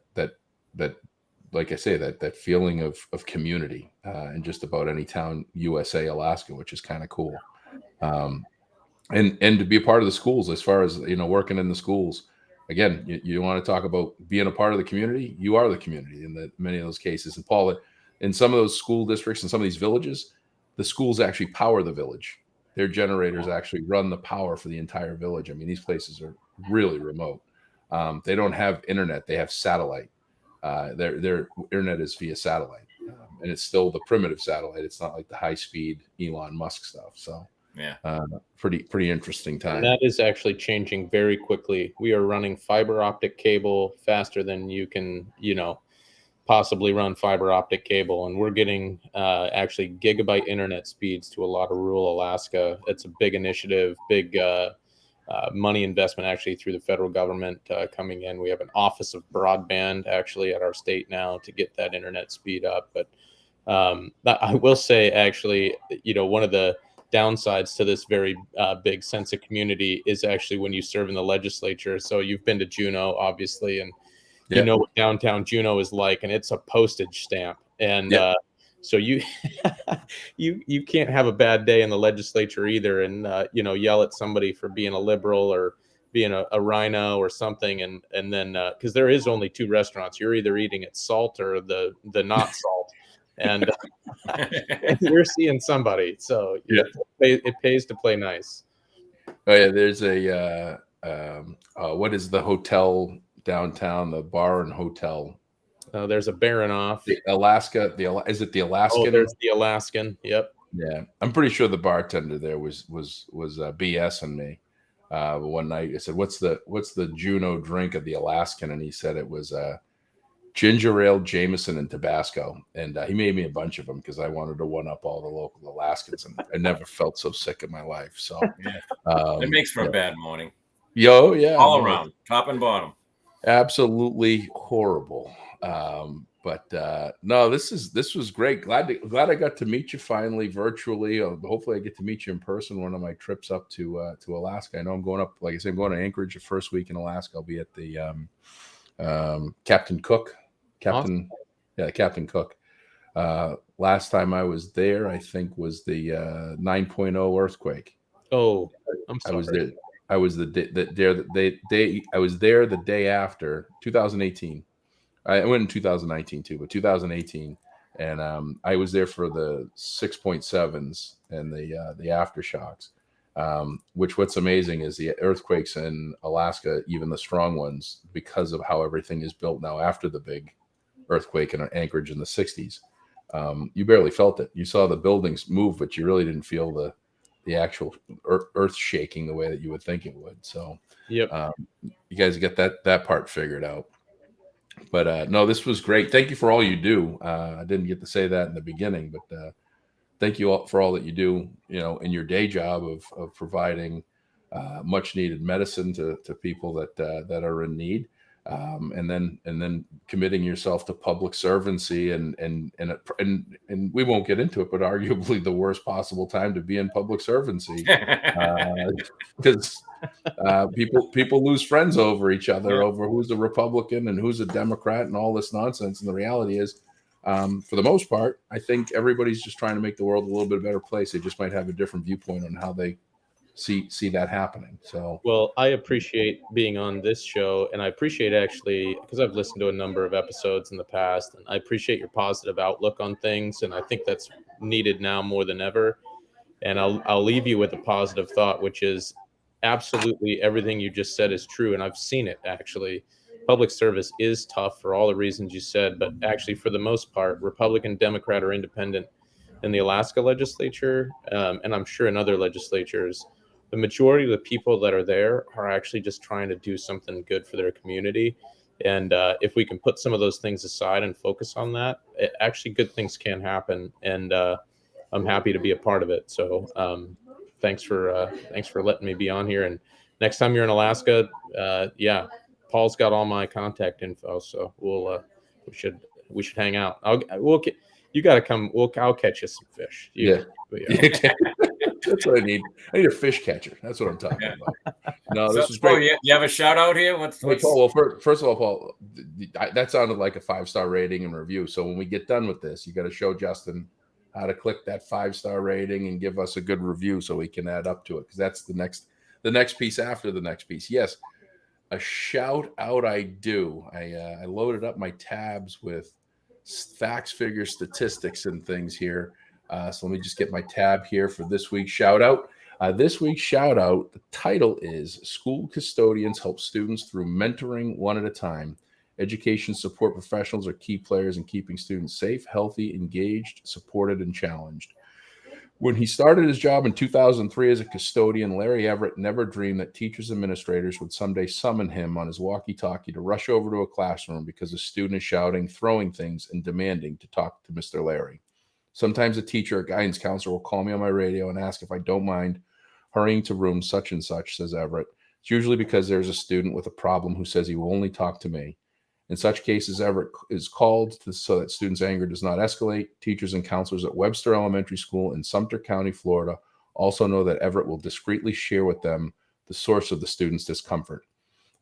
like I say, that feeling of community in just about any town, USA, Alaska, which is kind of cool. And to be a part of the schools, as far as working in the schools, again, you want to talk about being a part of the community. You are the community in many of those cases. And Paul, in some of those school districts and some of these villages, the schools actually power the village. Their generators actually run the power for the entire village. I mean, these places are really remote. They don't have internet; they have satellite. Their internet is via satellite, and it's still the primitive satellite. It's not like the high speed Elon Musk stuff. So yeah, pretty interesting time. And that is actually changing very quickly. We are running fiber optic cable faster than you can, possibly run fiber optic cable, and we're getting actually gigabyte internet speeds to a lot of rural Alaska. It's a big initiative, big money investment actually through the federal government coming in. We have an office of broadband actually at our state now to get that internet speed up. But I will say actually, one of the downsides to this very big sense of community is actually when you serve in the legislature. So you've been to Juneau, obviously, and you know what downtown Juneau is like, and it's a postage stamp. And so you can't have a bad day in the legislature either, and yell at somebody for being a liberal or being a rhino or something, and then because there is only two restaurants, you're either eating at Salt or the not Salt, and you're seeing somebody. So it pays to play nice. Oh yeah, there's a what is the hotel downtown? The bar and hotel. There's a Baranoff. The Alaska. Is it the Alaskan? Oh, there's the Alaskan. Yep. Yeah, I'm pretty sure the bartender there was BSing me. One night I said, "What's the Juneau drink of the Alaskan?" And he said it was ginger ale, Jameson, and Tabasco. And he made me a bunch of them because I wanted to one up all the local Alaskans, and I never felt so sick in my life. So it makes for a bad morning. All around, top and bottom. Absolutely horrible. But no, this was great. Glad I got to meet you finally virtually. Hopefully I get to meet you in person one of my trips up to Alaska. I know I'm going up, like I said, I'm going to Anchorage the first week in Alaska. I'll be at the Captain Cook. Captain Cook. Last time I was there, I think was the 9.0 earthquake. Oh, I'm sorry. I was there the day after 2018. I went in 2019 too, but 2018, and I was there for the 6.7s and the aftershocks. What's amazing is the earthquakes in Alaska, even the strong ones, because of how everything is built now after the big earthquake in Anchorage in the 60s. You barely felt it. You saw the buildings move, but you really didn't feel the actual earth shaking the way that you would think it would. So Yep. You guys get that part figured out. But no, this was great. Thank you for all you do. I didn't get to say that in the beginning, but thank you all for all that you do, in your day job of providing much needed medicine to people that are in need, and then committing yourself to public servancy and we won't get into it, but arguably the worst possible time to be in public servancy, because people lose friends over each other, over who's a Republican and who's a Democrat and all this nonsense. And the reality is, for the most part, I think everybody's just trying to make the world a little bit better place. They just might have a different viewpoint on how they see that happening. So, well, I appreciate being on this show, and I appreciate actually, because I've listened to a number of episodes in the past, and I appreciate your positive outlook on things, and I think that's needed now more than ever. And I'll leave you with a positive thought, which is absolutely everything you just said is true, and I've seen it actually. Public service is tough for all the reasons you said, but actually, for the most part, Republican, Democrat, or Independent in the Alaska legislature, and I'm sure in other legislatures, the majority of the people that are there are actually just trying to do something good for their community. And if we can put some of those things aside and focus on that, actually good things can happen. And I'm happy to be a part of it. So thanks for letting me be on here. And next time you're in Alaska, yeah, Paul's got all my contact info, so we should hang out. You got to come. I'll catch you some fish. Yeah. That's what I need. I need a fish catcher. That's what I'm talking about. No, this is great. You have a shout out here? Paul, well, first of all, Paul, that sounded like a 5-star rating and review. So when we get done with this, you got to show Justin how to click that 5-star rating and give us a good review so we can add up to it, because that's the next piece after the next piece. Yes, a shout out. I do. I loaded up my tabs with facts, figures, statistics, and things here. So let me just get my tab here for this week's shout out. This week's shout out, the title is School Custodians Help Students Through Mentoring One at a Time. Education support professionals are key players in keeping students safe, healthy, engaged, supported, and challenged. When he started his job in 2003 as a custodian, Larry Everett never dreamed that teachers and administrators would someday summon him on his walkie-talkie to rush over to a classroom because a student is shouting, throwing things, and demanding to talk to Mr. Larry. Sometimes a teacher or guidance counselor will call me on my radio and ask if I don't mind hurrying to room such and such, says Everett. It's usually because there's a student with a problem who says he will only talk to me. In such cases, Everett is called so that students' anger does not escalate. Teachers and counselors at Webster Elementary School in Sumter County, Florida, also know that Everett will discreetly share with them the source of the student's discomfort.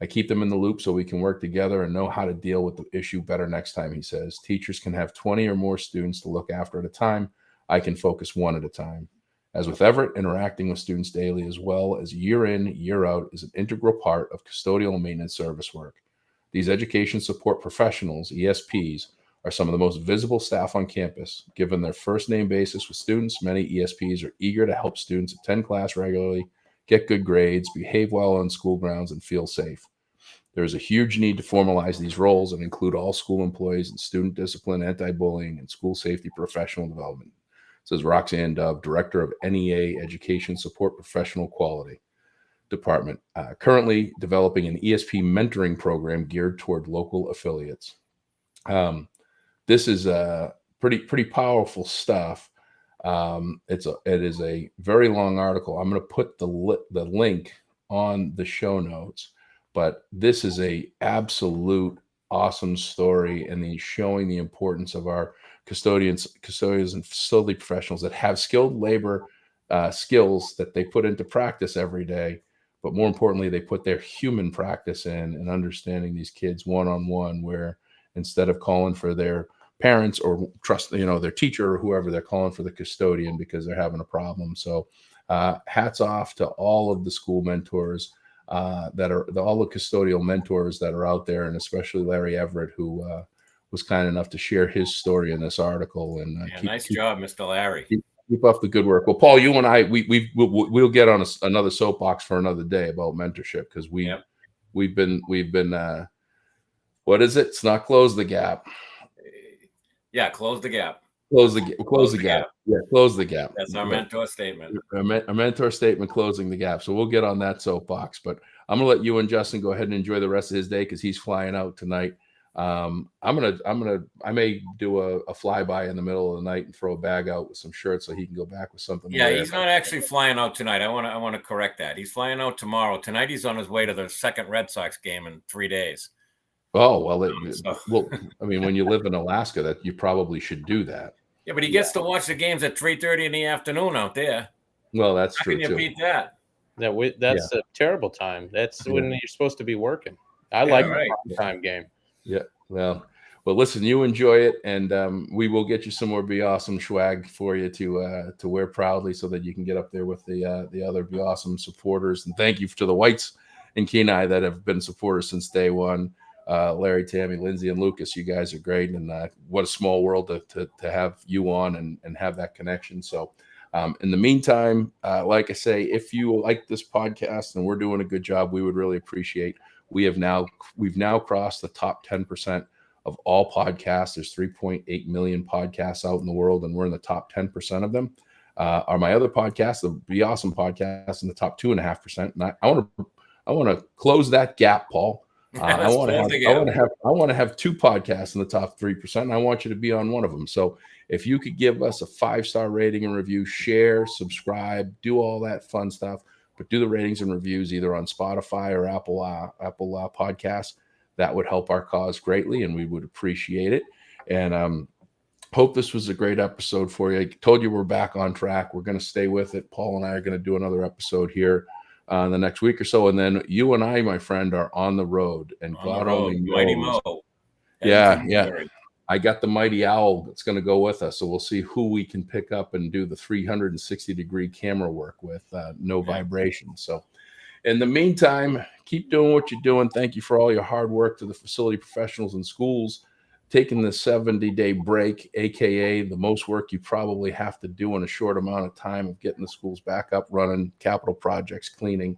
I keep them in the loop so we can work together and know how to deal with the issue better next time, he says. Teachers can have 20 or more students to look after at a time. I can focus one at a time. As with Everett, interacting with students daily as well as year in, year out is an integral part of custodial and maintenance service work. These education support professionals, ESPs, are some of the most visible staff on campus. Given their first name basis with students, many ESPs are eager to help students attend class regularly, get good grades, behave well on school grounds, and feel safe. There is a huge need to formalize these roles and include all school employees in student discipline, anti-bullying, and school safety professional development, says Roxanne Dove, Director of NEA Education Support Professional Quality Department, currently developing an ESP mentoring program geared toward local affiliates. This is pretty powerful stuff. It is a very long article. I'm going to put the link on the show notes, but this is a absolute awesome story, and he's showing the importance of our custodians and facility professionals that have skilled labor skills that they put into practice every day. But more importantly, they put their human practice in and understanding these kids one-on-one, where instead of calling for their parents or their teacher or whoever, they're calling for the custodian because they're having a problem. So hats off to all of the school mentors all the custodial mentors that are out there, and especially Larry Everett, who was kind enough to share his story in this article. And nice job, Mr. Larry. Keep up the good work. Well, Paul, you and I, we'll get on another soapbox for another day about mentorship, because we've been what is it? It's not close the gap. Yeah, close the gap. Close the gap. Yeah, close the gap. That's our mentor statement. A mentor statement closing the gap. So we'll get on that soapbox. But I'm gonna let you and Justin go ahead and enjoy the rest of his day because he's flying out tonight. I may do a flyby in the middle of the night and throw a bag out with some shirts so he can go back with something. Yeah, he's not actually flying out tonight. I want to correct that. He's flying out tomorrow. Tonight he's on his way to the second Red Sox game in 3 days. Oh well, I mean, when you live in Alaska, that you probably should do that. Yeah, but he gets to watch the games at 3:30 in the afternoon out there. Well, that's How true can you too. beat that? That's a terrible time. That's when you're supposed to be working. I like the time game. Yeah. Well, listen, you enjoy it, and we will get you some more Be Awesome swag for you to wear proudly, so that you can get up there with the other Be Awesome supporters. And thank you to the Whites in Kenai that have been supporters since day one. Larry, Tammy, Lindsay, and Lucas, you guys are great, and what a small world to have you on and have that connection. So in the meantime, like I say, if you like this podcast and we're doing a good job, we would really appreciate. We've now crossed the top 10% of all podcasts. There's 3.8 million podcasts out in the world, and we're in the top 10% of them. Are my other podcasts, the Be Awesome podcast, in the top 2.5%. And I want to close that gap, Paul. I want to have two podcasts in the top 3%, and I want you to be on one of them. So if you could give us a 5-star rating and review, share, subscribe, do all that fun stuff, but do the ratings and reviews either on Spotify or Apple Podcasts, that would help our cause greatly, and we would appreciate it. And hope this was a great episode for you. I told you we're back on track. We're going to stay with it. Paul and I are going to do another episode here the next week or so, and then you and I, my friend, are on the road, and God only knows. Mighty Mo. Yeah. I got the Mighty Owl that's going to go with us, so we'll see who we can pick up and do the 360-degree camera work with, no vibration. So in the meantime, keep doing what you're doing. Thank you for all your hard work to the facility professionals in schools, taking the 70-day break, aka the most work you probably have to do in a short amount of time of getting the schools back up running, capital projects, cleaning,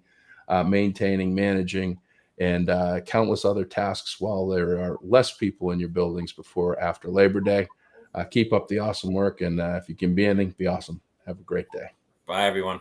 maintaining, managing, and countless other tasks while there are less people in your buildings after Labor Day. Keep up the awesome work, and if you can be anything, be awesome. Have a great day. Bye, everyone.